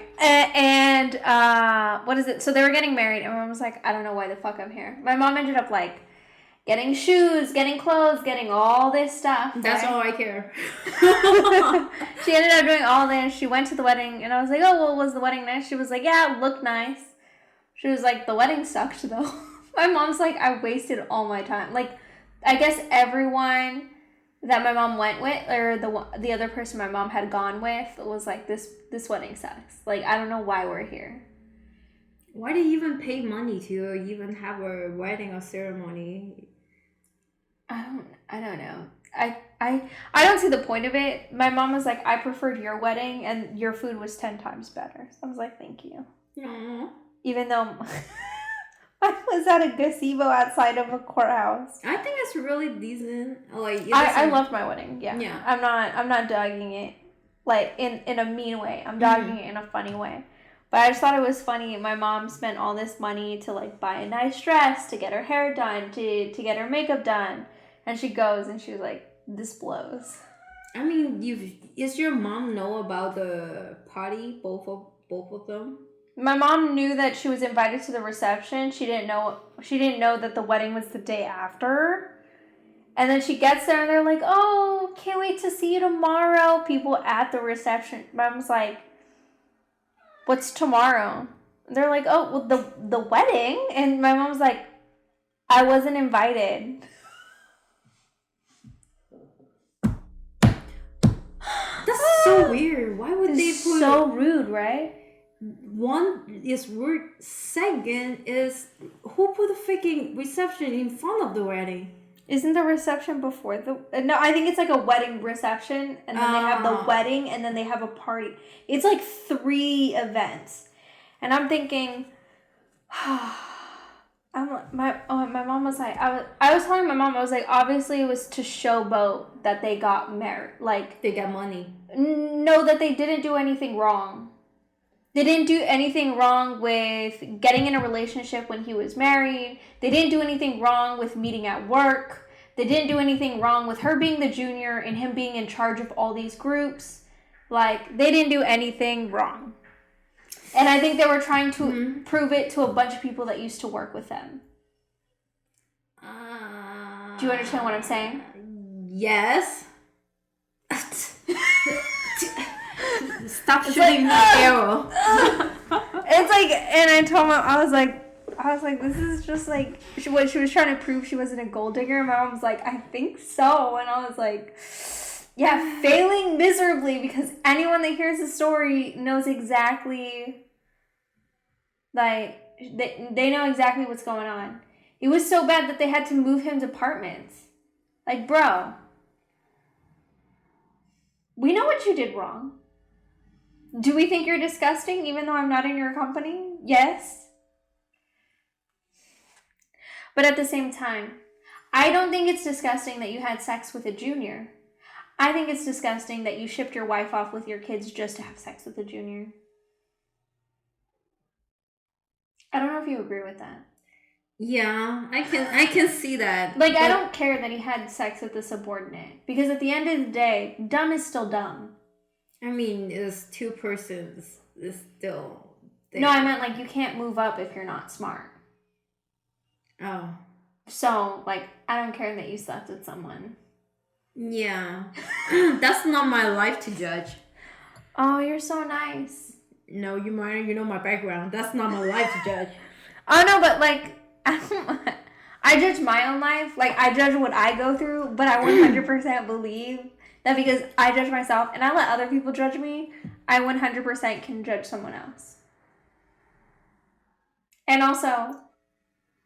A: What is it? So they were getting married, and my mom was like, I don't know why the fuck I'm here. My mom ended up like getting shoes, getting clothes, getting all this stuff.
B: That's all I care.
A: She ended up doing all this. She went to the wedding, and I was like, oh, well, was the wedding nice? She was like, yeah, it looked nice. She was like, the wedding sucked, though. My mom's like, I wasted all my time. Like, I guess everyone that my mom went with, or the other person my mom had gone with, was like, this wedding sucks. Like, I don't know why we're here.
B: Why do you even pay money to even have a wedding or ceremony?
A: I don't know. I don't see the point of it. My mom was like, I preferred your wedding, and your food was 10 times better. So I was like, thank you.
B: Aww.
A: Even though I was at a gazebo outside of a courthouse.
B: I think it's really decent. Like,
A: I loved my wedding. Yeah.
B: Yeah.
A: I'm not dogging it like in a mean way. I'm dogging it in a funny way. But I just thought it was funny. My mom spent all this money to like buy a nice dress, to get her hair done, to get her makeup done, and she goes and she's like, "This blows."
B: I mean, does your mom know about the party? Both of them.
A: My mom knew that she was invited to the reception. She didn't know that the wedding was the day after. And then she gets there and they're like, "Oh, can't wait to see you tomorrow." People at the reception. Mom's like, "What's tomorrow?" And they're like, "Oh, well, the wedding." And my mom's like, "I wasn't invited."
B: That's so weird. Why would they put
A: so rude, right?
B: One is rude. Second is, who put the freaking reception in front of the wedding?
A: Isn't the reception before the... No, I think it's like a wedding reception, and then they have the wedding, and then they have a party. It's like 3 events. And I'm thinking... my mom was like... I was telling my mom, I was like, obviously it was to showboat that they got married. Like...
B: They got money.
A: No, that they didn't do anything wrong. They didn't do anything wrong with getting in a relationship when he was married. They didn't do anything wrong with meeting at work. They didn't do anything wrong with her being the junior and him being in charge of all these groups. Like, they didn't do anything wrong. And I think they were trying to prove it to a bunch of people that used to work with them. Do you understand what I'm saying?
B: Yes. Stop shooting the arrow.
A: It's like, and I told mom, I was like, this is just like what she was trying to prove. She wasn't a gold digger. And my mom was like, I think so. And I was like, yeah, failing miserably, because anyone that hears the story knows exactly, like, they know exactly what's going on. It was so bad that they had to move him to apartments. Like, bro, we know what you did wrong. Do we think you're disgusting even though I'm not in your company? Yes. But at the same time, I don't think it's disgusting that you had sex with a junior. I think it's disgusting that you shipped your wife off with your kids just to have sex with a junior. I don't know if you agree with that.
B: Yeah, I can see that.
A: Like, I don't care that he had sex with a subordinate, because at the end of the day, dumb is still dumb.
B: I mean, it's 2 persons. It's still there.
A: No, I meant like you can't move up if you're not smart.
B: Oh.
A: So, like, I don't care that you slept with someone.
B: Yeah. That's not my life to judge.
A: Oh, you're so nice.
B: No, you know my background. That's not my life to judge.
A: Oh, no, but like, I judge my own life. Like, I judge what I go through, but I 100% believe that because I judge myself and I let other people judge me, I 100% can judge someone else. And also,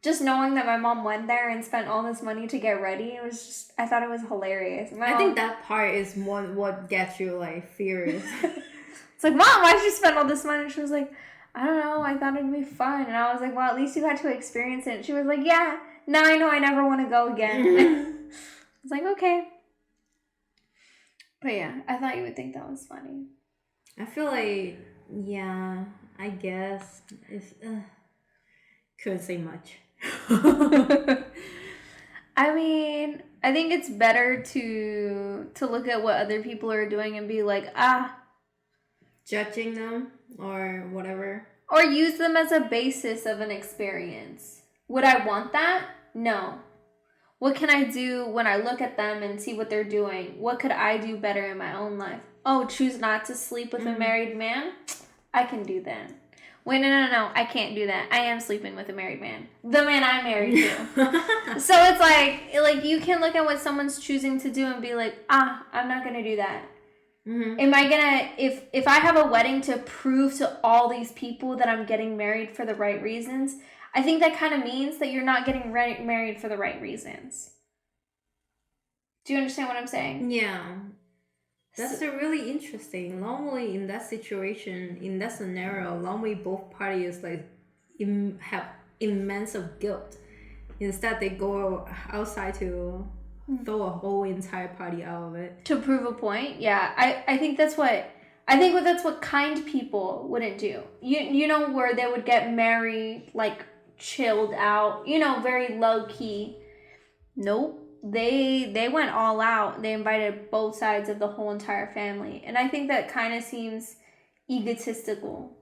A: Just knowing that my mom went there and spent all this money to get ready, it was just, I thought it was hilarious.
B: I think that part is more what gets you like furious.
A: It's like, Mom, why did you spend all this money? And she was like, I don't know, I thought it'd be fun. And I was like, well, at least you got to experience it. And she was like, yeah, now I know I never want to go again. I was like, okay. But yeah, I thought you would think that was funny.
B: I feel like, yeah, I guess it's couldn't say much.
A: I mean, I think it's better to look at what other people are doing and be like,
B: judging them or whatever.
A: Or use them as a basis of an experience. Would I want that? No. What can I do when I look at them and see what they're doing? What could I do better in my own life? Oh, choose not to sleep with a married man? I can do that. Wait, no. I can't do that. I am sleeping with a married man. The man I'm married to. So it's like you can look at what someone's choosing to do and be like, I'm not going to do that. Mm-hmm. Am I gonna, if I have a wedding to prove to all these people that I'm getting married for the right reasons, I think that kind of means that you're not getting married for the right reasons. Do you understand what I'm saying?
B: Yeah. That's really interesting. Normally in that situation, in that scenario, normally both parties like have immense of guilt. Instead, they go outside to throw a whole entire party out of it
A: to prove a point. Yeah, I think that's what kind people wouldn't do. You know, where they would get married like chilled out, very low key. Nope. They went all out. They invited both sides of the whole entire family. And I think that kind of seems egotistical.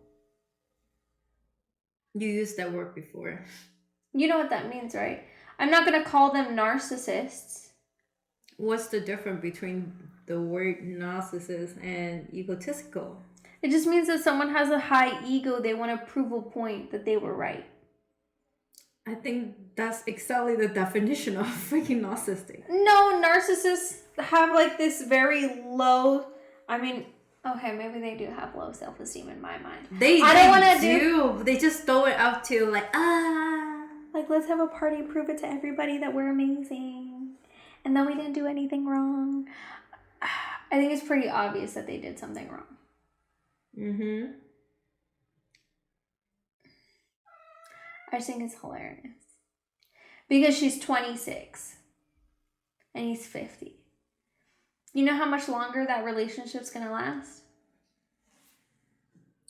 B: You used that word before.
A: You know what that means, right? I'm not going to call them narcissists.
B: What's the difference between the word narcissist and egotistical?
A: It just means that someone has a high ego. They want to prove a point that they were right.
B: I think that's exactly the definition of freaking narcissistic.
A: No, narcissists have like this very low, okay, maybe they do have low self-esteem in my mind.
B: They do. They just throw it out to like,
A: like, let's have a party, prove it to everybody that we're amazing. And then we didn't do anything wrong. I think it's pretty obvious that they did something wrong. Mm-hmm. I just think it's hilarious. Because she's 26. And he's 50. You know how much longer that relationship's going to last?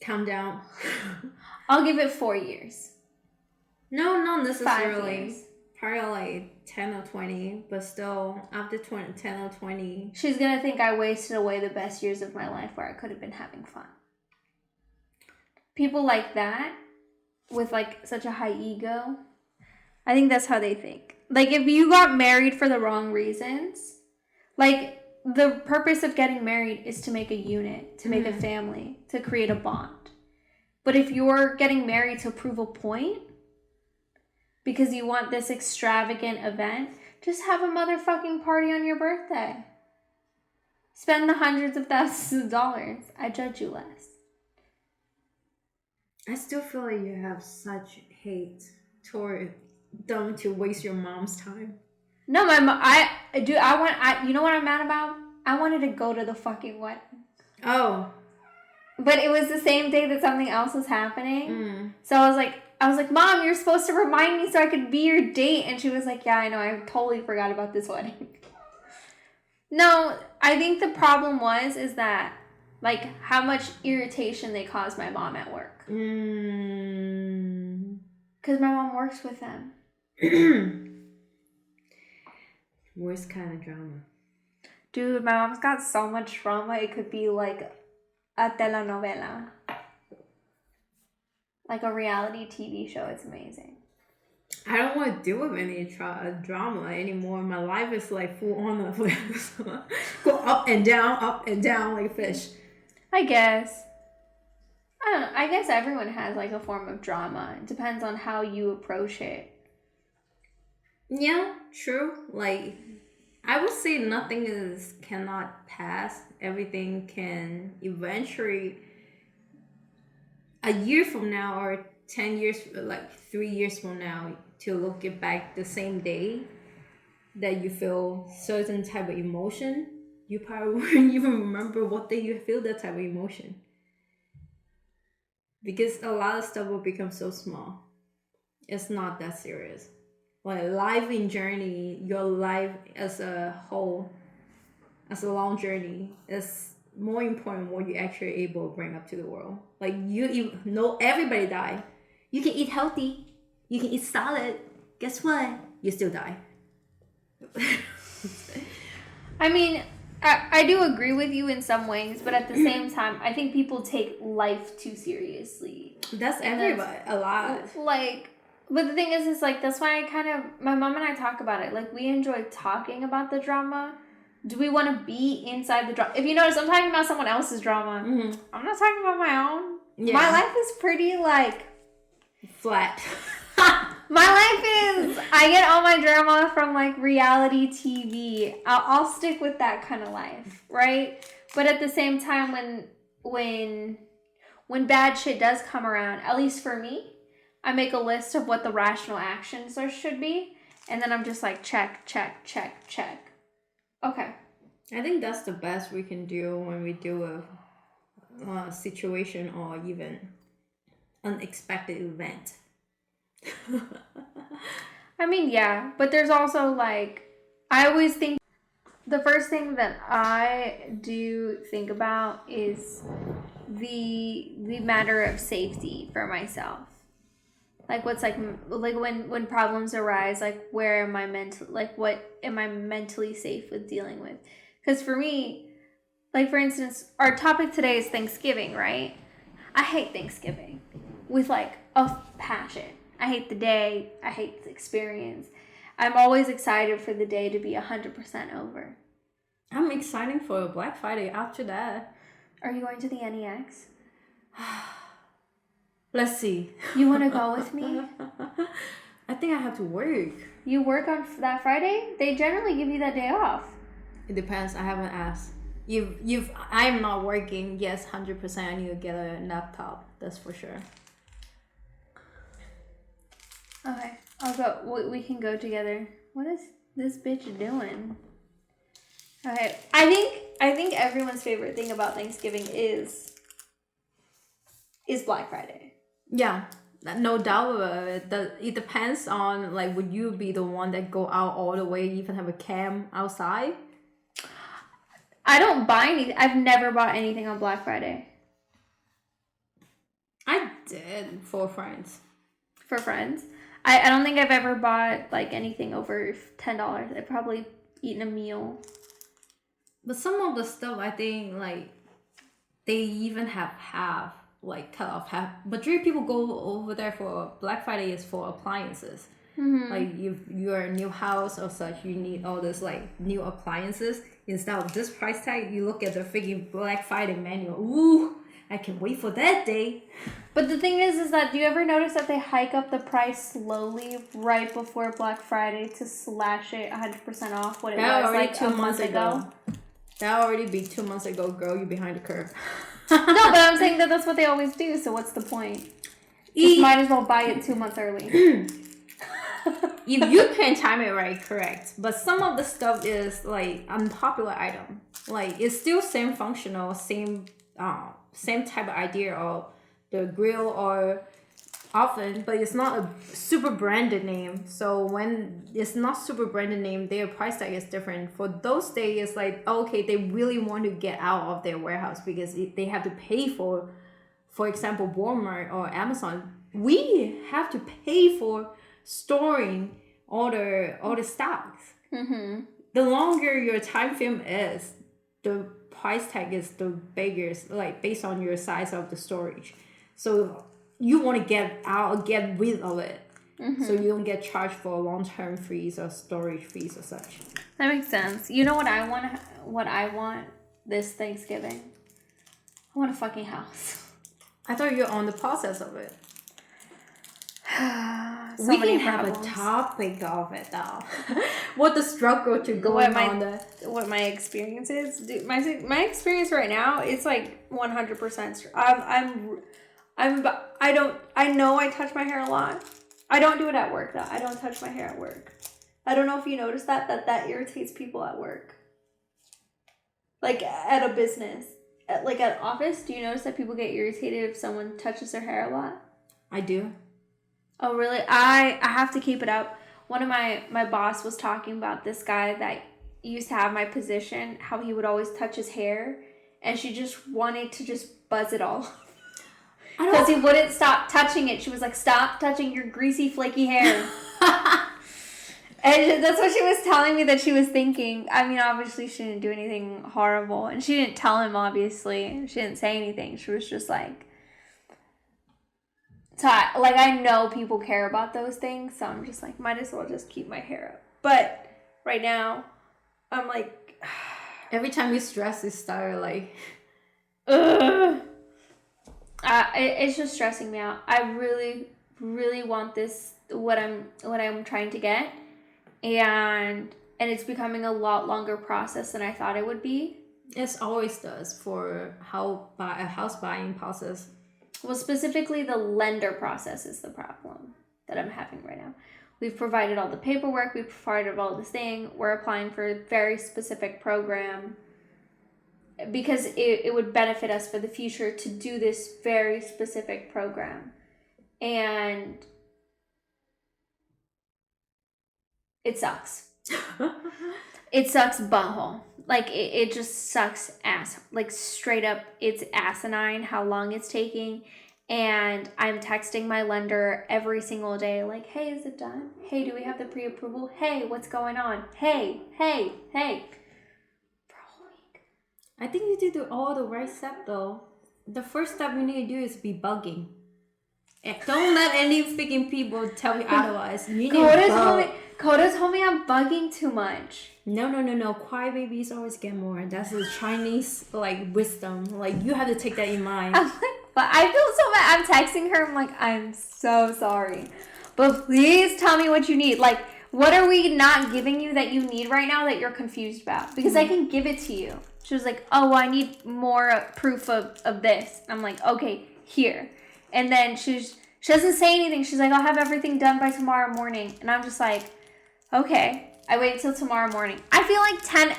B: Calm down.
A: I'll give it 4 years.
B: No, not necessarily.
A: 5 years.
B: Probably like 10 or 20. But still, after 10 or 20.
A: She's going to think I wasted away the best years of my life where I could have been having fun. People like that, with like such a high ego, I think that's how they think. Like, if you got married for the wrong reasons, like, the purpose of getting married is to make a unit, to make a family, to create a bond. But if you're getting married to prove a point, because you want this extravagant event, just have a motherfucking party on your birthday. Spend the hundreds of thousands of dollars. I judge you less.
B: I still feel like you have such hate toward them to waste your mom's time.
A: No, my mom, you know what I'm mad about? I wanted to go to the fucking wedding.
B: Oh.
A: But it was the same day that something else was happening. So I was like, Mom, you're supposed to remind me so I could be your date. And she was like, yeah, I know, I totally forgot about this wedding. No, I think the problem is that, like, how much irritation they caused my mom at work. Because my mom works with them.
B: Worst kind of drama.
A: Dude, my mom's got so much drama, it could be like a telenovela. Like a reality TV show. It's amazing.
B: I don't want to deal with any drama anymore. My life is like full on of go up and down like a fish.
A: I guess. I don't know. I guess everyone has like a form of drama. It depends on how you approach it.
B: Yeah, true. Like, I would say nothing cannot pass. Everything can eventually, a year from now or 10 years, like 3 years from now, to look it back the same day that you feel certain type of emotion, you probably wouldn't even remember what day you feel that type of emotion. Because a lot of stuff will become so small. It's not that serious. Like life in journey, your life as a whole, as a long journey, is more important what you actually able to bring up to the world. Like you know, everybody die. You can eat healthy. You can eat salad. Guess what? You still die.
A: I mean, I do agree with you in some ways, but at the same time, I think people take life too seriously.
B: That's everybody. A lot.
A: Like, but the thing is like, that's why my mom and I talk about it. Like, we enjoy talking about the drama. Do we want to be inside the drama? If you notice, I'm talking about someone else's drama. Mm-hmm. I'm not talking about my own. Yeah. My life is pretty, like...
B: flat.
A: My life is... I get all my drama from, like, reality TV. I'll stick with that kind of life, right? But at the same time, when bad shit does come around, at least for me, I make a list of what the rational actions there should be. And then I'm just like, check, check, check, check. Okay.
B: I think that's the best we can do when we do a situation or even unexpected event.
A: I mean, yeah, but there's also like, I always think the first thing that I do think about is the matter of safety for myself. Like what's like when problems arise, like where am I what am I mentally safe with dealing with? Because for me, like for instance, our topic today is Thanksgiving, right? I hate Thanksgiving with like a passion. I hate the day. I hate the experience. I'm always excited for the day to be 100% over.
B: I'm excited for Black Friday after that.
A: Are you going to the NEX?
B: Let's see.
A: You want to go with me?
B: I think I have to work.
A: You work on that Friday? They generally give you that day off.
B: It depends. I haven't asked. I'm not working. Yes, 100%. I need to get a laptop. That's for sure.
A: Okay, I'll go. We can go together. What is this bitch doing? Okay, I think everyone's favorite thing about Thanksgiving is Black Friday.
B: Yeah, no doubt. It depends on like, would you be the one that go out all the way, even have a camp outside?
A: I don't buy anything. I've never bought anything on Black Friday.
B: I did for friends.
A: For friends? I don't think I've ever bought like anything over $10. I've probably eaten a meal.
B: But some of the stuff, I think, like, they even have half, like, cut off half. Majority of people go over there for Black Friday is for appliances. Mm-hmm. Like, if you're a new house or such, you need all this, like, new appliances. Instead of this price tag, you look at the freaking Black Friday manual. Ooh, I can wait for that day.
A: But the thing is that do you ever notice that they hike up the price slowly right before Black Friday to slash it 100% off what it was like 2 months ago?
B: That already be 2 months ago, girl. You behind the curve.
A: No, but I'm saying that's what they always do. So what's the point? You might as well buy it 2 months early.
B: If you can time it right, correct. But some of the stuff is like unpopular item. Like it's still same functional, same type of idea of the grill or oven, but it's not a super branded name. So when it's not super branded name, their price tag is different. For those days, it's like, okay, they really want to get out of their warehouse because they have to pay for example, Walmart or Amazon. We have to pay for storing all the stocks. Mm-hmm. The longer your time frame is, the price tag is the bigger, like based on your size of the storage. So you want to get rid of it. Mm-hmm. So you don't get charged for long-term fees or storage fees or such.
A: That makes sense. You know what I want? What I want this Thanksgiving? I want a fucking house.
B: I thought you were on the process of it.
A: We can
B: have a topic of it though. What the struggle to go on
A: what my experience is. Dude, my experience right now, it's like 100%. I know I touch my hair a lot. I don't do it at work though. I don't touch my hair at work. I don't know if you noticed that irritates people at work. Like at a business. Like at office, do you notice that people get irritated if someone touches their hair a lot?
B: I do.
A: Oh really? I have to keep it up. One of my boss was talking about this guy that used to have my position, how he would always touch his hair, and she just wanted to just buzz it all. Because he wouldn't stop touching it. She was like, stop touching your greasy, flaky hair. And that's what she was telling me that she was thinking. I mean, obviously, she didn't do anything horrible. And she didn't tell him, obviously. She didn't say anything. She was just like... So, I know people care about those things. So, I'm just like, might as well just keep my hair up. But right now, I'm like...
B: Every time you stress, you start like...
A: Ugh. It's just stressing me out. I really, really want this, what I'm trying to get, and it's becoming a lot longer process than I thought it would be.
B: It always does for a house buying process.
A: Well, specifically the lender process is the problem that I'm having right now. We've provided all the paperwork. We've provided all this thing. We're applying for a very specific program. Because it would benefit us for the future to do this very specific program. And it sucks. It sucks butthole. Like, it just sucks ass. Like, straight up, it's asinine how long it's taking. And I'm texting my lender every single day, like, hey, is it done? Hey, do we have the pre-approval? Hey, what's going on? Hey.
B: I think you did do all the right step though. The first step you need to do is be bugging. And don't let any freaking people tell you otherwise. You need
A: Coda told me I'm bugging too much.
B: No. Quiet babies always get more. That's the Chinese wisdom. Like you have to take that in mind.
A: I'm like, but I feel so bad. I'm texting her. I'm like, I'm so sorry, but please tell me what you need. Like, what are we not giving you that you need right now that you're confused about? Because I can give it to you. She was like, oh, I need more proof of this. I'm like, okay, here. And then she doesn't say anything. She's like, I'll have everything done by tomorrow morning. And I'm just like, okay. I wait till tomorrow morning. I feel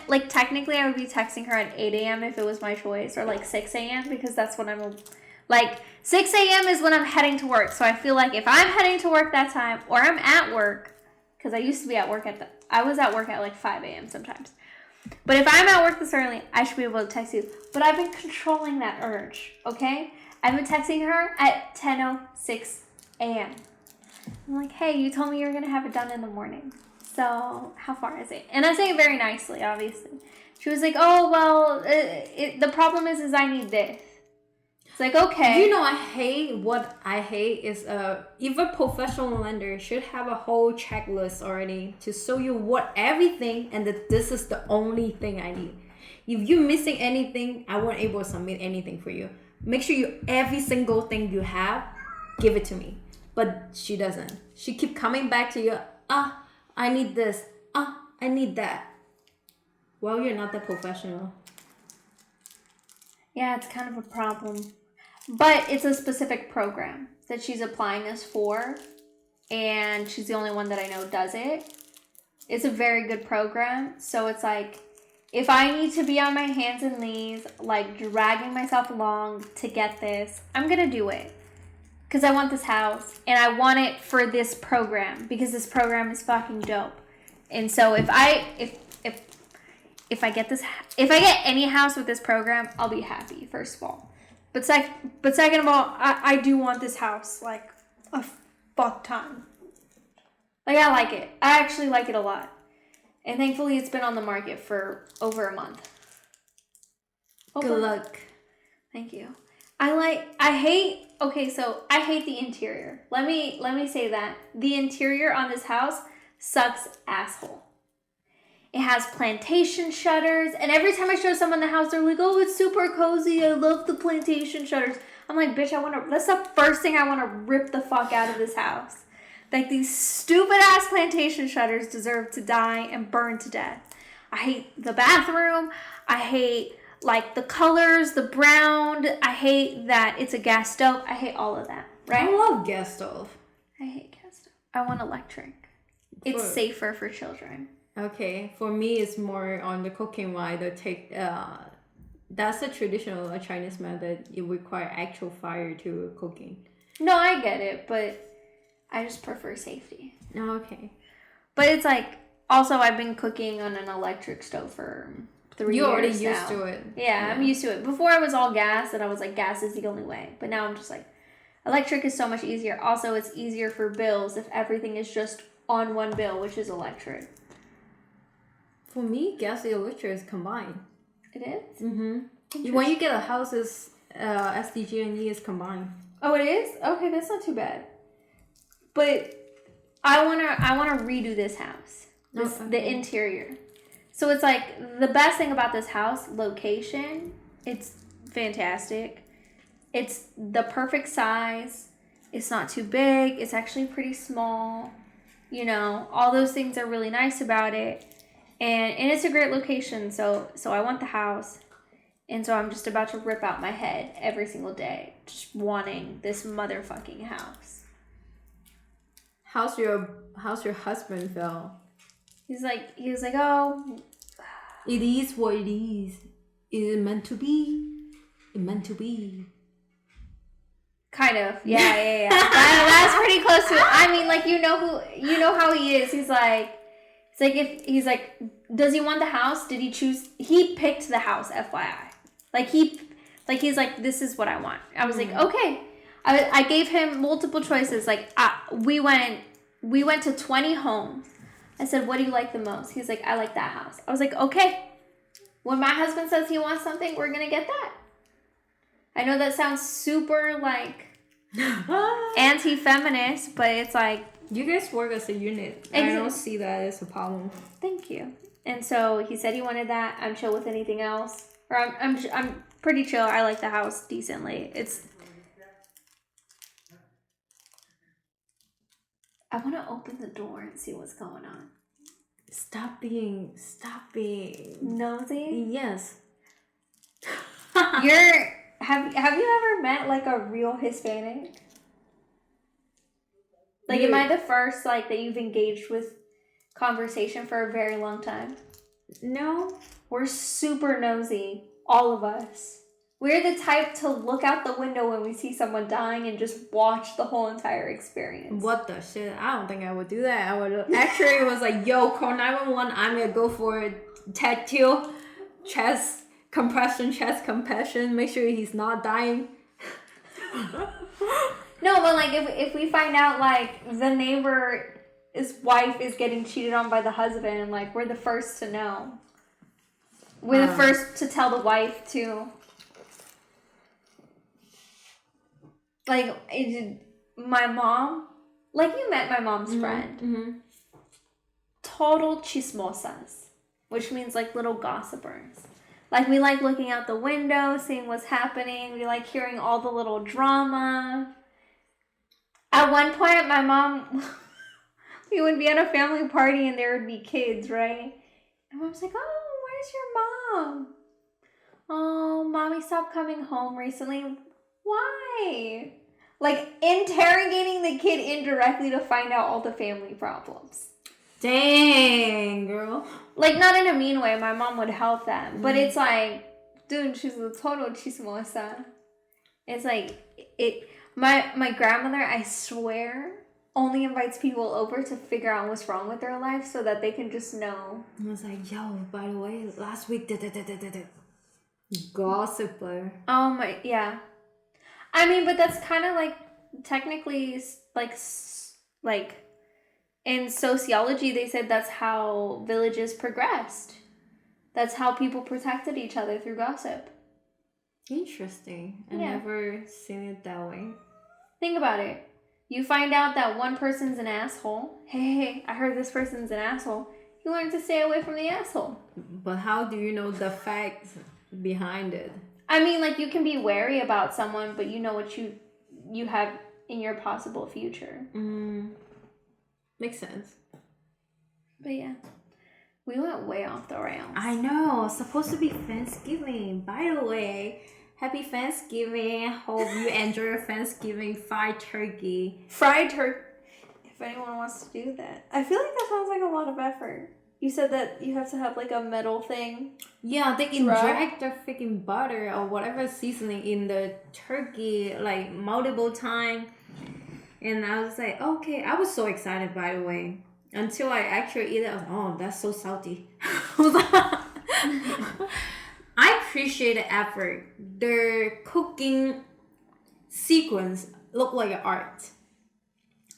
A: like technically I would be texting her at 8 a.m. if it was my choice, or 6 a.m. because that's when 6 a.m. is when I'm heading to work. So I feel like if I'm heading to work that time, or I'm at work, because I used to be at work I was at work at 5 a.m. sometimes. But if I'm at work this early, I should be able to text you. But I've been controlling that urge, okay? I've been texting her at 10:06 a.m. I'm like, hey, you told me you were going to have it done in the morning. So how far is it? And I say it very nicely, obviously. She was like, oh, well, the problem is I need this. It's like, okay.
B: You know, what I hate is even professional lender should have a whole checklist already to show you what everything and that this is the only thing I need. If you're missing anything, I won't able to submit anything for you. Make sure every single thing you have, give it to me. But she doesn't. She keep coming back to you. I need this. I need that. Well, you're not that professional.
A: Yeah, it's kind of a problem. But it's a specific program that she's applying us for, and she's the only one that I know does it. It's a very good program, so it's like, if I need to be on my hands and knees, dragging myself along to get this, I'm gonna do it. Because I want this house, and I want it for this program, because this program is fucking dope. And so if I get any house with this program, I'll be happy, first of all. But second of all, I do want this house a fuck ton. I like it. I actually like it a lot. And thankfully it's been on the market for over a month.
B: Good luck.
A: Thank you. I hate the interior. Let me say that. The interior on this house sucks asshole. It has plantation shutters, and every time I show someone the house, they're like, oh, it's super cozy, I love the plantation shutters. I'm like, bitch, that's the first thing I want to rip the fuck out of this house. These stupid ass plantation shutters deserve to die and burn to death. I hate the bathroom. I hate the colors, the brown. I hate that it's a gas stove. I hate all of that. right?
B: I love gas stove.
A: I hate gas stove. I want electric. It's safer for children.
B: Okay, for me, it's more on the cooking wise. That's a traditional Chinese method. It requires actual fire to cooking.
A: No, I get it, but I just prefer safety.
B: Oh, okay.
A: But it's like, also I've been cooking on an electric stove for 3 years
B: You're already
A: used
B: to it.
A: Yeah, I'm used to it. Before I was all gas, and I was like, gas is the only way. But now I'm just like, electric is so much easier. Also, it's easier for bills if everything is just on one bill, which is electric.
B: For me, gas and electric is combined.
A: It is?
B: Mm-hmm. When you get a house, SDG&E is combined.
A: Oh, it is? Okay, that's not too bad. But I wanna redo this house. The interior. So it's like the best thing about this house, location, it's fantastic. It's the perfect size. It's not too big. It's actually pretty small. You know, all those things are really nice about it. And it's a great location. So I want the house. And so I'm just about to rip out my head every single day, just wanting this motherfucking house.
B: How's your husband feel?
A: He was like, oh,
B: it is what it is. Is it meant to be? It meant to be.
A: Kind of, yeah. That's pretty close to it. I mean, like, you know how he is. He's like, does he want the house? Did he choose? He picked the house, FYI. He's like, this is what I want. I was like, okay. I gave him multiple choices. Like, we went to 20 homes. I said, what do you like the most? He's like, I like that house. I was like, okay. When my husband says he wants something, we're gonna get that. I know that sounds super like anti-feminist, but it's like,
B: you guys work as a unit. I don't see that as a problem.
A: Thank you. And so he said he wanted that. I'm chill with anything else. Or I'm pretty chill. I like the house decently. I want to open the door and see what's going on.
B: Stop being
A: nosy.
B: Yes.
A: Have you ever met like a real Hispanic? Like, am I the first like that you've engaged with conversation for a very long time?
B: No.
A: We're super nosy, all of us. We're the type to look out the window when we see someone dying and just watch the whole entire experience.
B: What the shit? I don't think I would do that. I would actually, it was like, yo, call 911. I'm gonna go for a tattoo, chest compression, make sure he's not dying.
A: No, but like if we find out like the neighbor's wife is getting cheated on by the husband, like we're the first to know. We're the first to tell the wife too. Like my mom, like you met my mom's friend. Mm-hmm. Total chismosas, which means like little gossipers. Like we like looking out the window, seeing what's happening. We like hearing all the little drama. At one point, my mom, we would be at a family party and there would be kids, right? And Mom's like, oh, where's your mom? Oh, Mommy stopped coming home recently. Why? Like interrogating the kid indirectly to find out all the family problems.
B: Dang, girl.
A: Like, not in a mean way. My mom would help them. But it's like, dude, she's a total chismosa. It's like, my grandmother, I swear, only invites people over to figure out what's wrong with their life so that they can just know.
B: I was like, yo, by the way, last week, gossiper.
A: Oh my, yeah. I mean, but that's kind of like, technically, like, in sociology, they said that's how villages progressed. That's how people protected each other through gossip.
B: Interesting. I never seen it that way.
A: Think about it. You find out that one person's an asshole. Hey, I heard this person's an asshole. You learn to stay away from the asshole.
B: But how do you know the facts behind it?
A: I mean, like, you can be wary about someone, but you know what you have in your possible future.
B: Makes sense.
A: But yeah, we went way off the rails.
B: I know. It's supposed to be Thanksgiving. By the way, Happy Thanksgiving. Hope you enjoy your Thanksgiving fried turkey.
A: Fried turkey. If anyone wants to do that. I feel like that sounds like a lot of effort. You said that you have to have like a metal thing.
B: Yeah, they
A: Drug?
B: inject the freaking butter or whatever seasoning in the turkey like multiple times. And I was like, okay. I was so excited, by the way. Until I actually eat it, I was like, oh, that's so salty. I appreciate the effort. Their cooking sequence looked like an art.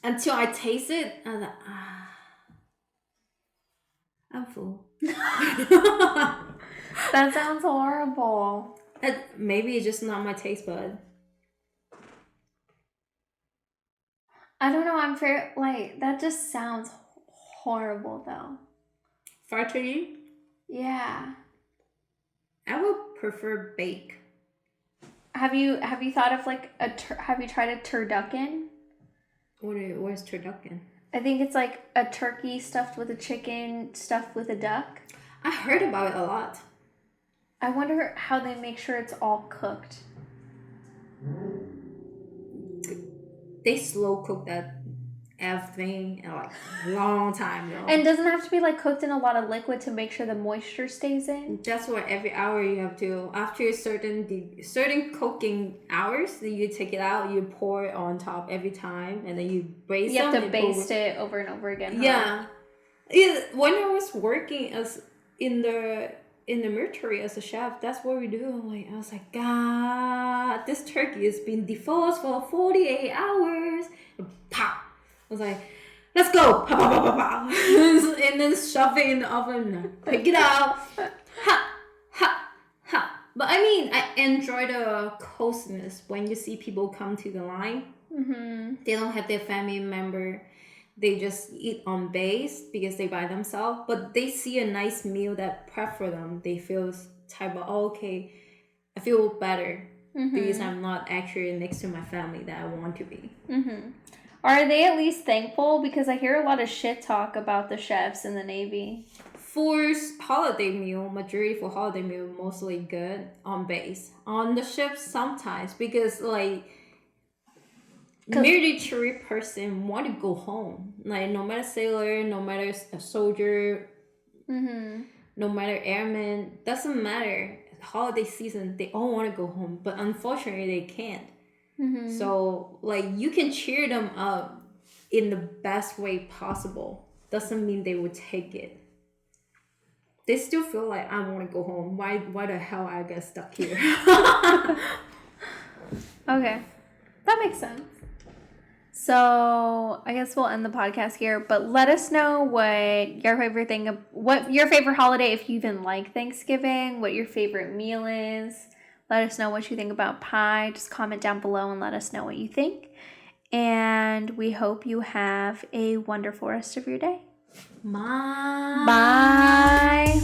B: Until I taste it, I was like, I'm full.
A: That sounds horrible.
B: Maybe it's just not my taste bud.
A: I don't know. I'm fair. Like that just sounds horrible, though.
B: Fried turkey?
A: Yeah.
B: I would prefer bake.
A: Have you thought of like have you tried a turducken?
B: What is turducken?
A: I think it's like a turkey stuffed with a chicken, stuffed with a duck.
B: I heard about it a lot.
A: I wonder how they make sure it's all cooked.
B: They slow cook that everything in like a long time though.
A: And it doesn't have to be like cooked in a lot of liquid to make sure the moisture stays in.
B: That's why every hour you have to, after certain cooking hours, then you take it out, you pour it on top every time, and then you baste it.
A: You have to baste it over and over again.
B: Yeah. When I was working as in the military as a chef, that's what we do. Like I was like, God, this turkey has been defrosted for 48 hours. Pop. I was like, let's go. Pa, pa, pa, pa, pa. And then shove it in the oven. Pick it out. Ha, ha, ha. But I mean, I enjoy the closeness when you see people come to the line.
A: Mm-hmm.
B: They don't have their family member. They just eat on base because they by themselves. But they see a nice meal that prep for them. They feel type of, oh, okay, I feel better because I'm not actually next to my family that I want to be.
A: Mm-hmm. Are they at least thankful? Because I hear a lot of shit talk about the chefs in the Navy.
B: For holiday meal, majority for holiday meal, mostly good on base. On the ship, sometimes because like military person want to go home. Like no matter sailor, no matter a soldier, no matter airman, doesn't matter. Holiday season, they all want to go home, but unfortunately they can't. So like you can cheer them up in the best way possible. Doesn't mean they would take it. They still feel like I want to go home. Why the hell I get stuck here?
A: Okay, that makes sense. So I guess we'll end the podcast here. But let us know what your favorite holiday, if you even like Thanksgiving, what your favorite meal is. Let us know what you think about pie. Just comment down below and let us know what you think. And we hope you have a wonderful rest of your day.
B: Bye.
A: Bye.